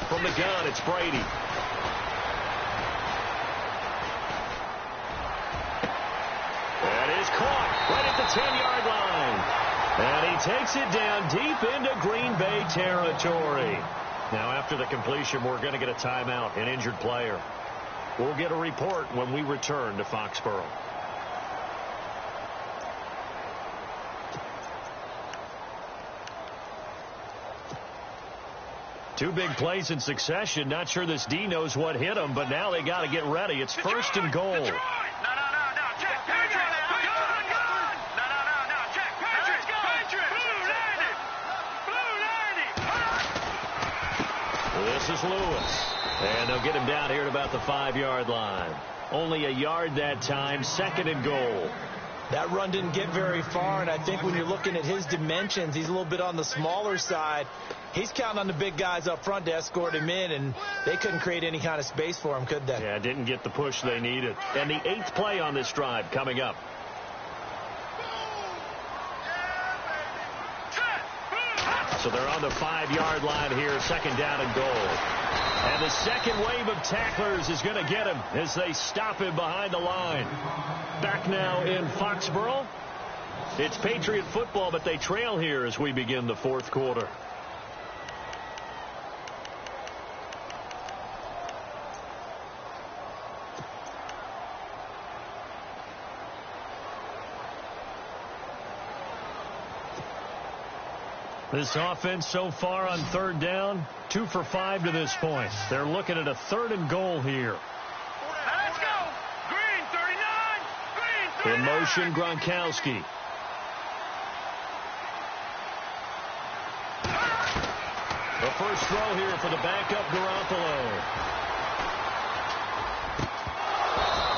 From the gun, it's Brady. That is caught right at the 10-yard line. And he takes it down deep into Green Bay territory. Now, after the completion, we're going to get a timeout, an injured player. We'll get a report when we return to Foxborough. Two big plays in succession. Not sure this D knows what hit him, but now they got to get ready. It's first and goal. This is Lewis. And they'll get him down here at about the 5-yard line. Only a yard that time. Second and goal. That run didn't get very far, and I think when you're looking at his dimensions, he's a little bit on the smaller side. He's counting on the big guys up front to escort him in, and they couldn't create any kind of space for him, could they? Yeah, didn't get the push they needed. And the 8th play on this drive coming up. So they're on the 5-yard line here, 2nd down and goal. And the second wave of tacklers is going to get him as they stop him behind the line. Back now in Foxborough. It's Patriot football, but they trail here as we begin the 4th quarter. This offense so far on 3rd down, 2 for 5 to this point. They're looking at a 3rd and goal here. Let's go. Green 39. Green 39. In motion, Gronkowski. The first throw here for the backup Garoppolo.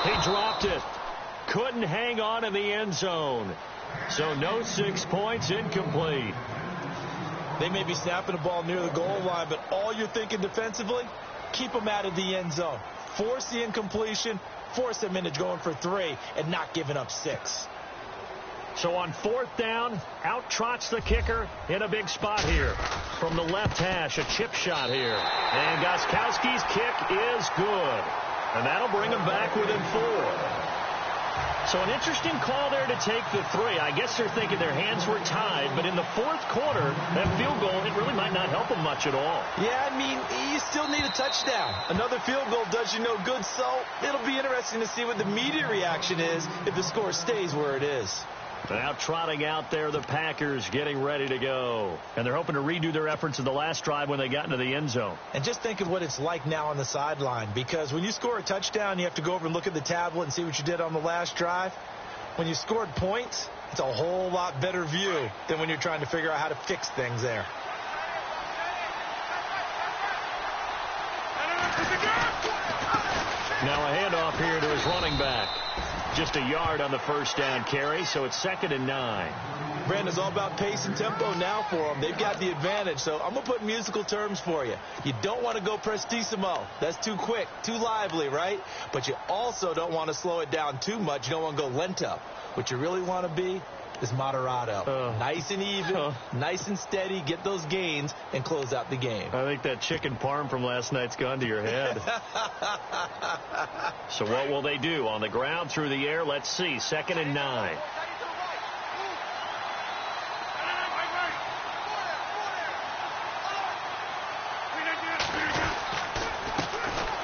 He dropped it. Couldn't hang on in the end zone. So no 6 points, incomplete. They may be snapping the ball near the goal line, but all you're thinking defensively, keep them out of the end zone. Force the incompletion, force them into going for 3, and not giving up 6. So on 4th down, out trots the kicker in a big spot here. From the left hash, a chip shot here. And Gostkowski's kick is good. And that'll bring him back within 4. So an interesting call there to take the 3. I guess they're thinking their hands were tied, but in the 4th quarter, that field goal, it really might not help them much at all. Yeah, I mean, you still need a touchdown. Another field goal does you no good, so it'll be interesting to see what the media reaction is if the score stays where it is. Now trotting out there, the Packers getting ready to go. And they're hoping to redo their efforts in the last drive when they got into the end zone. And just think of what it's like now on the sideline, because when you score a touchdown, you have to go over and look at the tablet and see what you did on the last drive. When you scored points, it's a whole lot better view than when you're trying to figure out how to fix things there. Now a handoff here to his running back. Just a yard on the first down carry, so it's 2nd and 9. Brandon, it's all about pace and tempo now for them. They've got the advantage, so I'm going to put musical terms for you. You don't want to go prestissimo. That's too quick, too lively, right? But you also don't want to slow it down too much. You don't want to go lento. What you really want to be is moderato. Nice and even, nice and steady, get those gains, and close out the game. I think that chicken parm from last night's gone to your head. So what will they do? On the ground, through the air, let's see. 2nd and 9.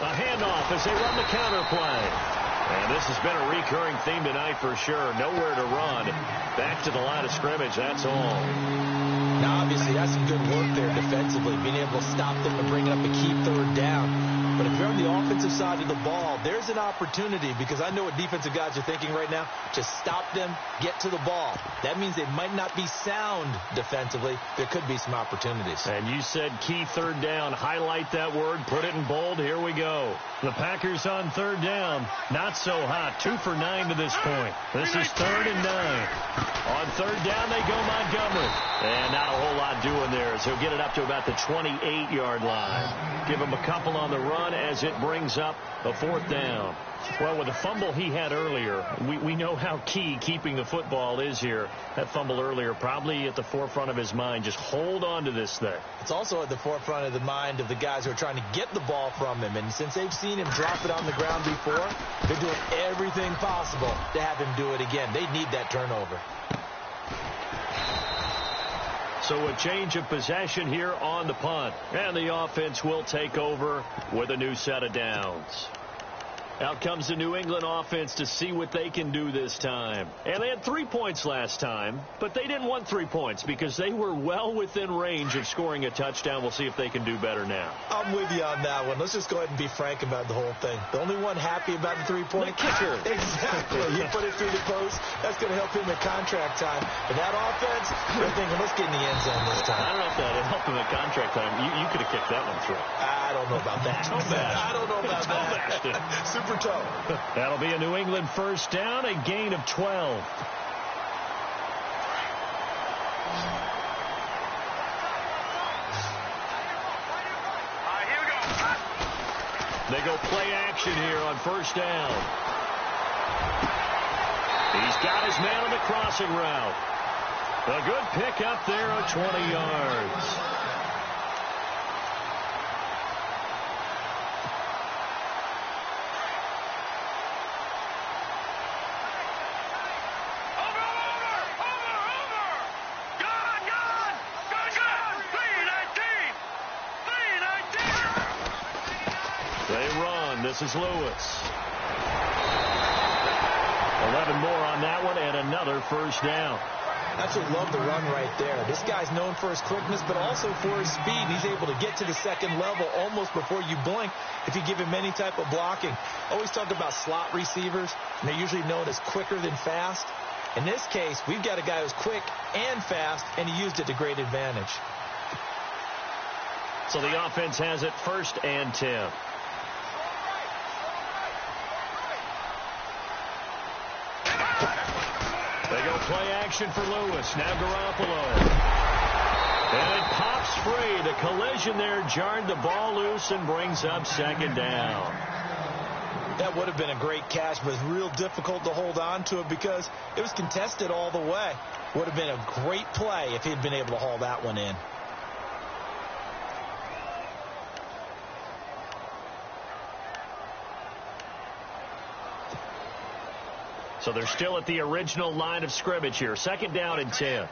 A handoff as they run the counter play. And this has been a recurring theme tonight for sure. Nowhere to run. Back to the line of scrimmage, that's all. Now, obviously, that's some good work there defensively, being able to stop them and bring it up a key 3rd down. But if you're on the offensive side of the ball, there's an opportunity, because I know what defensive guys are thinking right now. Just stop them, get to the ball. That means they might not be sound defensively. There could be some opportunities. And you said key 3rd down. Highlight that word. Put it in bold. Here we go. The Packers on 3rd down. Not so hot. 2 for 9 to this point. This is 3rd and 9. On 3rd down, they go Montgomery. And not a whole lot doing there, as he'll get it up to about the 28-yard line. Give him a couple on the run as it brings up a 4th down. Well, with the fumble he had earlier, we know how key keeping the football is here. That fumble earlier probably at the forefront of his mind. Just hold on to this thing. It's also at the forefront of the mind of the guys who are trying to get the ball from him. And since they've seen him drop it on the ground before, they're doing everything possible to have him do it again. They need that turnover. So a change of possession here on the punt. And the offense will take over with a new set of downs. Out comes the New England offense to see what they can do this time. And they had 3 points last time, but they didn't want 3 points because they were well within range of scoring a touchdown. We'll see if they can do better now. I'm with you on that one. Let's just go ahead and be frank about the whole thing. The only one happy about the 3-point kicker. Exactly. He put it through the post. That's going to help him at contract time. But that offense, they're thinking, let's get in the end zone this time. I don't know if that helped him at contract time. You could have kicked that one through. I don't know about that. Toe bashed. I don't know about that. Super for toe. That'll be a New England first down, a gain of 12. They go play action here on first down. He's got his man on the crossing route. A good pickup there of 20 yards. This is Lewis. 11 more on that one and another first down. Absolutely love the run right there. This guy's known for his quickness, but also for his speed. He's able to get to the second level almost before you blink if you give him any type of blocking. Always talk about slot receivers, and they're usually known as quicker than fast. In this case, we've got a guy who's quick and fast, and he used it to great advantage. So the offense has it first and 10. They go play action for Lewis. Now Garoppolo. And it pops free. The collision there jarred the ball loose and brings up second down. That would have been a great catch, but it's real difficult to hold on to it because it was contested all the way. Would have been a great play if he'd been able to haul that one in. So they're still at the original line of scrimmage here. Second down and 10.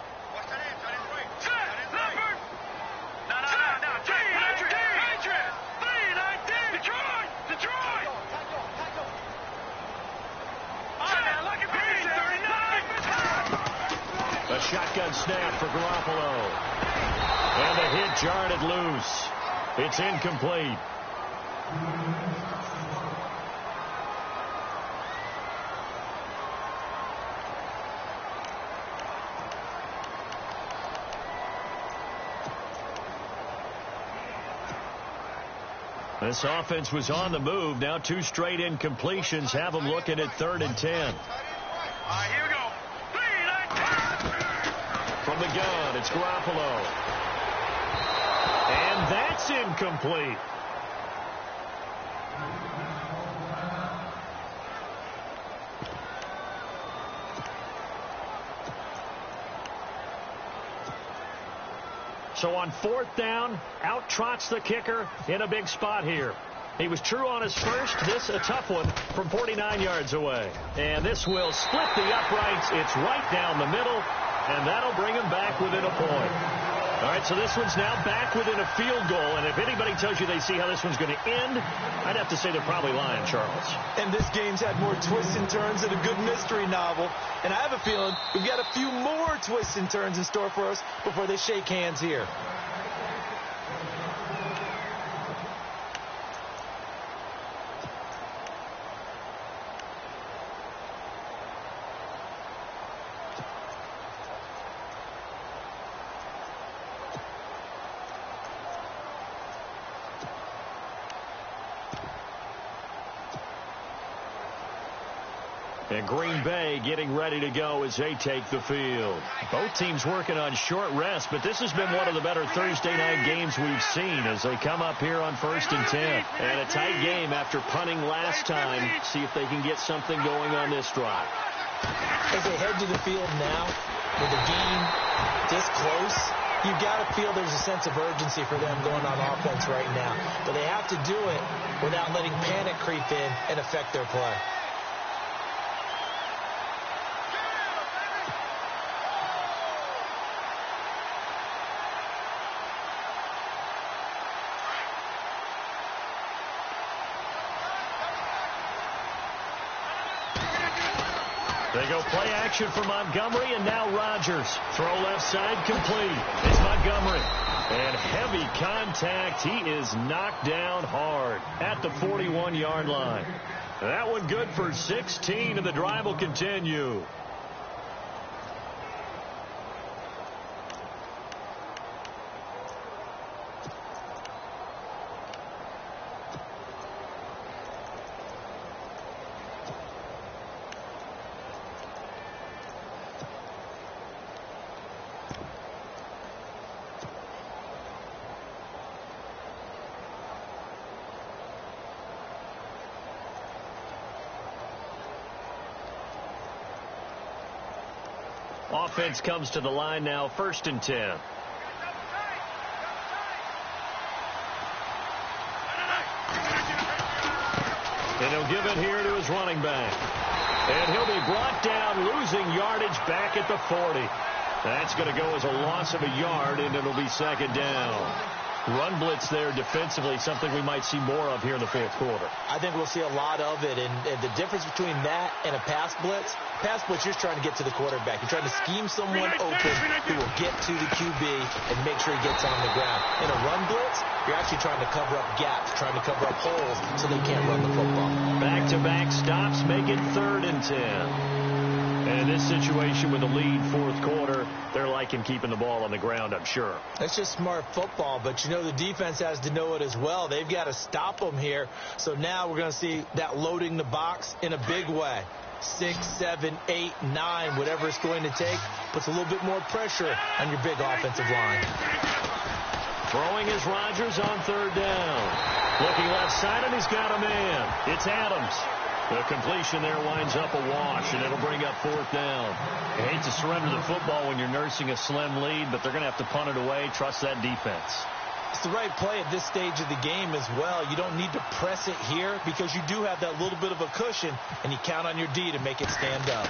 A shotgun snap for Garoppolo. And the hit jarred it loose. It's incomplete. This offense was on the move. Now 2 straight incompletions have them looking at 3rd and 10. Here we go. From the gun, it's Garoppolo. And that's incomplete. So on 4th down, out trots the kicker in a big spot here. He was true on his first. This a tough one from 49 yards away. And this will split the uprights. It's right down the middle, and that'll bring him back within a point. All right, so this one's now back within a field goal. And if anybody tells you they see how this one's going to end, I'd have to say they're probably lying, Charles. And this game's had more twists and turns than a good mystery novel. And I have a feeling we've got a few more twists and turns in store for us before they shake hands here. And Green Bay getting ready to go as they take the field. Both teams working on short rest, but this has been one of the better Thursday night games we've seen as they come up here on 1st and 10. And a tight game after punting last time. See if they can get something going on this drive. As they head to the field now, with the game this close, you've got to feel there's a sense of urgency for them going on offense right now. But they have to do it without letting panic creep in and affect their play. They go play action for Montgomery, and now Rodgers. Throw left side complete. It's Montgomery. And heavy contact. He is knocked down hard at the 41-yard line. That one good for 16, and the drive will continue. Offense comes to the line now, 1st and 10. And he'll give it here to his running back. And he'll be brought down, losing yardage back at the 40. That's going to go as a loss of a yard, and it'll be 2nd down. Run blitz there defensively, something we might see more of here in the 4th quarter. I think we'll see a lot of it, and the difference between that and a pass blitz, you're just trying to get to the quarterback. You're trying to scheme someone open who will get to the QB and make sure he gets on the ground. In a run blitz, you're actually trying to cover up gaps, trying to cover up holes so they can't run the football. Back-to-back stops make it 3rd and 10. And this situation with the lead 4th quarter, they're liking keeping the ball on the ground, I'm sure. That's just smart football, but you know the defense has to know it as well. They've got to stop them here. So now we're going to see that loading the box in a big way. 6, 7, 8, 9, whatever it's going to take, puts a little bit more pressure on your big offensive line. Throwing is Rodgers on 3rd down. Looking left side, and he's got a man. It's Adams. The completion there winds up a wash, and it'll bring up 4th down. You hate to surrender the football when you're nursing a slim lead, but they're going to have to punt it away. Trust that defense. It's the right play at this stage of the game as well. You don't need to press it here because you do have that little bit of a cushion, and you count on your D to make it stand up.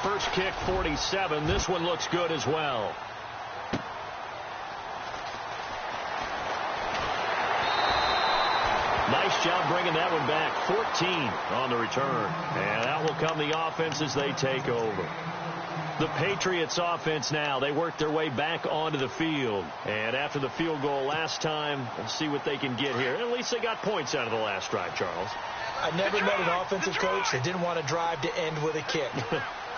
First kick, 47. This one looks good as well. Nice job bringing that one back. 14 on the return. And out will come the offense as they take over. The Patriots offense now. They work their way back onto the field. And after the field goal last time, we'll see what they can get here. At least they got points out of the last drive, Charles. I never met an offensive coach that didn't want to drive to end with a kick.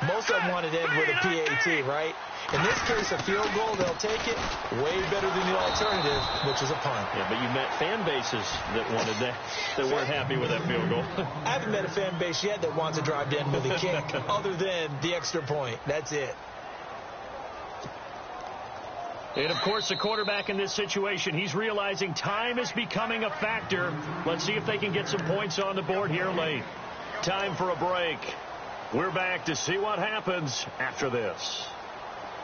Most of them wanted to end with a PAT, right? In this case, a field goal, they'll take it way better than the alternative, which is a punt. Yeah, but you met fan bases that wanted that weren't happy with that field goal. I haven't met a fan base yet that wants to drive to end with a kick other than the extra point. That's it. And, of course, the quarterback in this situation, he's realizing time is becoming a factor. Let's see if they can get some points on the board here late. Time for a break. We're back to see what happens after this.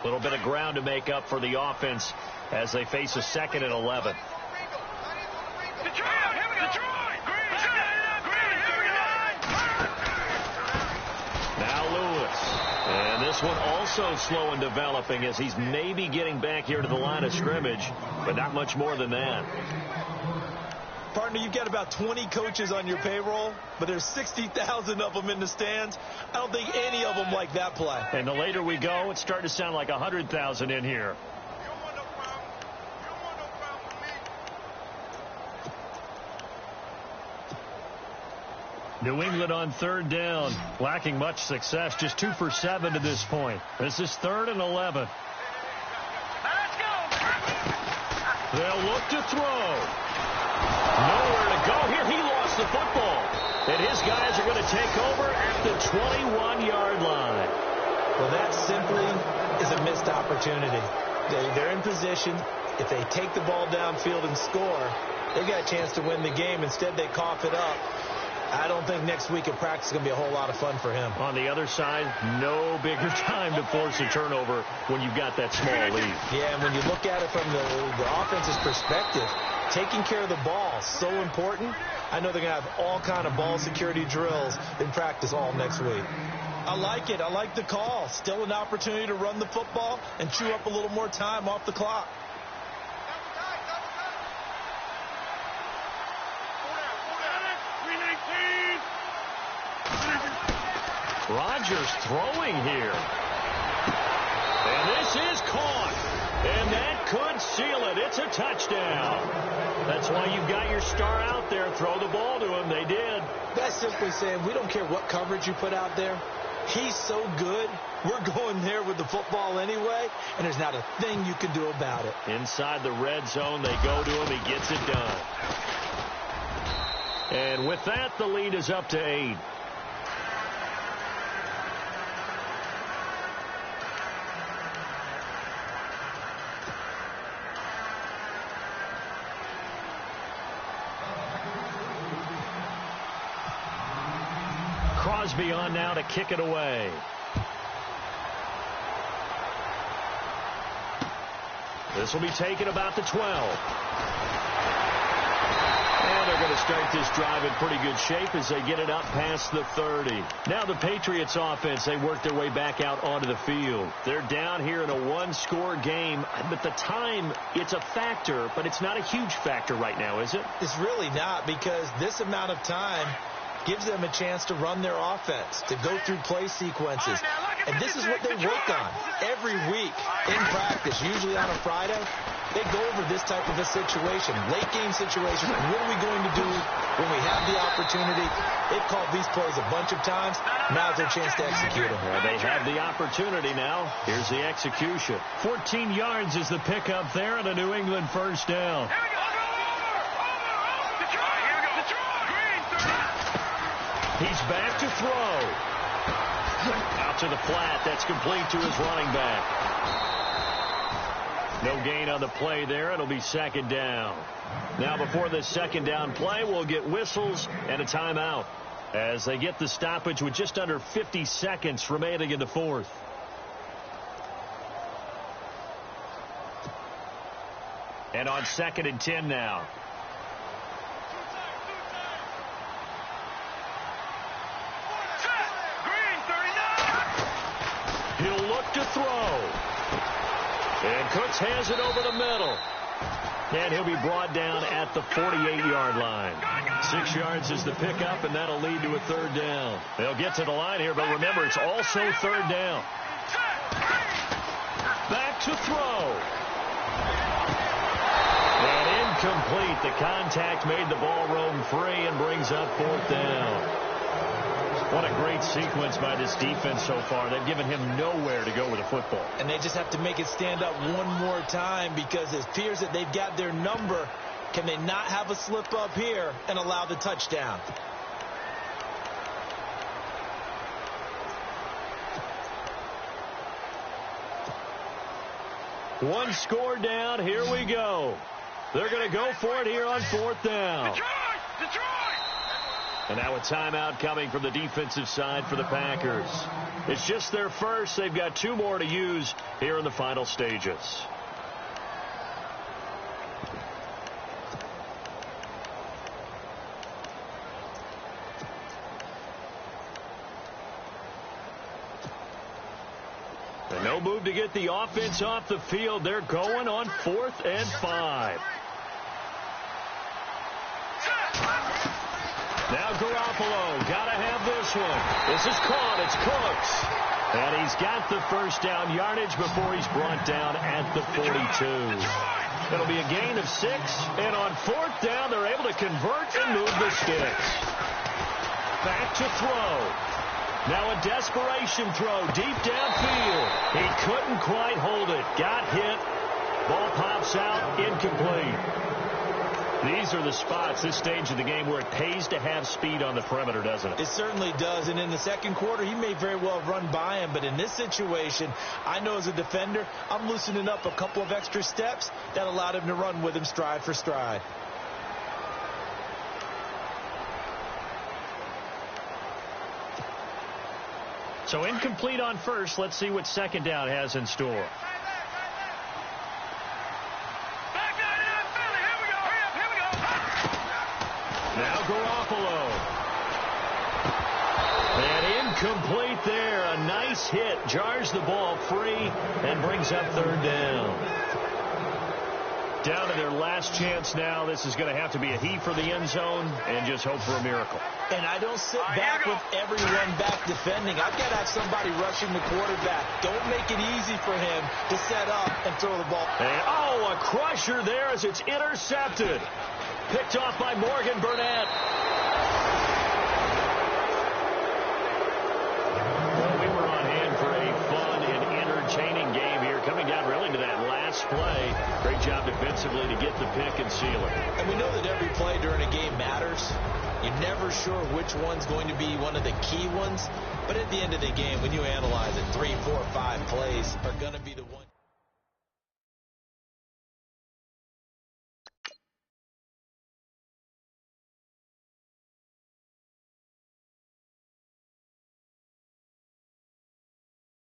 A little bit of ground to make up for the offense as they face a 2nd and 11. Now Lewis. And this one also slow in developing as he's maybe getting back here to the line of scrimmage, but not much more than that. Partner, you've got about 20 coaches on your payroll, but there's 60,000 of them in the stands. I don't think any of them like that play. And the later we go, it's starting to sound like 100,000 in here. New England on 3rd down, lacking much success, just 2 for 7 to this point. This is 3rd and 11. They'll look to throw. Nowhere to go here. He lost the football. And his guys are going to take over at the 21-yard line. Well, that simply is a missed opportunity. They're in position. If they take the ball downfield and score, they've got a chance to win the game. Instead, they cough it up. I don't think next week at practice is going to be a whole lot of fun for him. On the other side, no bigger time to force a turnover when you've got that small lead. Yeah, and when you look at it from the offense's perspective, taking care of the ball is so important. I know they're going to have all kind of ball security drills in practice all next week. I like it. I like the call. Still an opportunity to run the football and chew up a little more time off the clock. Rodgers throwing here. And this is caught. And that could seal it. It's a touchdown. That's why you've got your star out there. Throw the ball to him. They did. That's simply saying we don't care what coverage you put out there. He's so good. We're going there with the football anyway, and there's not a thing you can do about it. Inside the red zone, they go to him. He gets it done. And with that, the lead is up to 8. Crosby on now to kick it away. This will be taken about the 12. And they're going to start this drive in pretty good shape as they get it up past the 30. Now the Patriots offense, they work their way back out onto the field. They're down here in a one-score game. But the time, it's a factor, but it's not a huge factor right now, is it? It's really not, because this amount of time gives them a chance to run their offense, to go through play sequences. And this is what they work on every week in practice, usually on a Friday. They go over this type of a situation, late-game situation. What are we going to do when we have the opportunity? They've called these plays a bunch of times. Now's their chance to execute them. Well, they have the opportunity now. Here's the execution. 14 yards is the pickup there and a New England first down. He's back to throw. Out to the flat. That's complete to his running back. No gain on the play there. It'll be second down. Now before this second down play, we'll get whistles and a timeout as they get the stoppage with just under 50 seconds remaining in the fourth. And on 2nd and 10 now. He'll look to throw. And Cooks has it over the middle. And he'll be brought down at the 48-yard line. 6 yards is the pickup, and that'll lead to a third down. They'll get to the line here, but remember, it's also third down. Back to throw. And incomplete. The contact made the ball roam free and brings up fourth down. What a great sequence by this defense so far. They've given him nowhere to go with the football. And they just have to make it stand up one more time, because it appears that they've got their number. Can they not have a slip up here and allow the touchdown? One score down. Here we go. They're going to go for it here on fourth down. Detroit! And now a timeout coming from the defensive side for the Packers. It's just their first. They've got 2 more to use here in the final stages. And no move to get the offense off the field. They're going on 4th and 5. Now Garoppolo, gotta have this one. This is caught, it's Cooks. And he's got the first down yardage before he's brought down at the 42. It'll be a gain of 6, and on 4th down, they're able to convert and move the sticks. Back to throw. Now a desperation throw deep downfield. He couldn't quite hold it. Got hit. Ball pops out, incomplete. These are the spots, this stage of the game, where it pays to have speed on the perimeter, doesn't it? It certainly does. And in the second quarter, he may very well have run by him. But in this situation, I know as a defender, I'm loosening up a couple of extra steps that allowed him to run with him stride for stride. So incomplete on first. Let's see what second down has in store. Now Garoppolo. And incomplete there. A nice hit. Jars the ball free and brings up third down. Down to their last chance now. This is going to have to be a heave for the end zone and just hope for a miracle. And I don't sit back with everyone back defending. I've got to have somebody rushing the quarterback. Don't make it easy for him to set up and throw the ball. And, oh, a crusher there as it's intercepted. Picked off by Morgan Burnett. Well, we were on hand for a fun and entertaining game here. Coming down really to that last play. Great job defensively to get the pick and seal it. And we know that every play during a game matters. You're never sure which one's going to be one of the key ones. But at the end of the game, when you analyze it, 3, 4, 5 plays are going to be the one.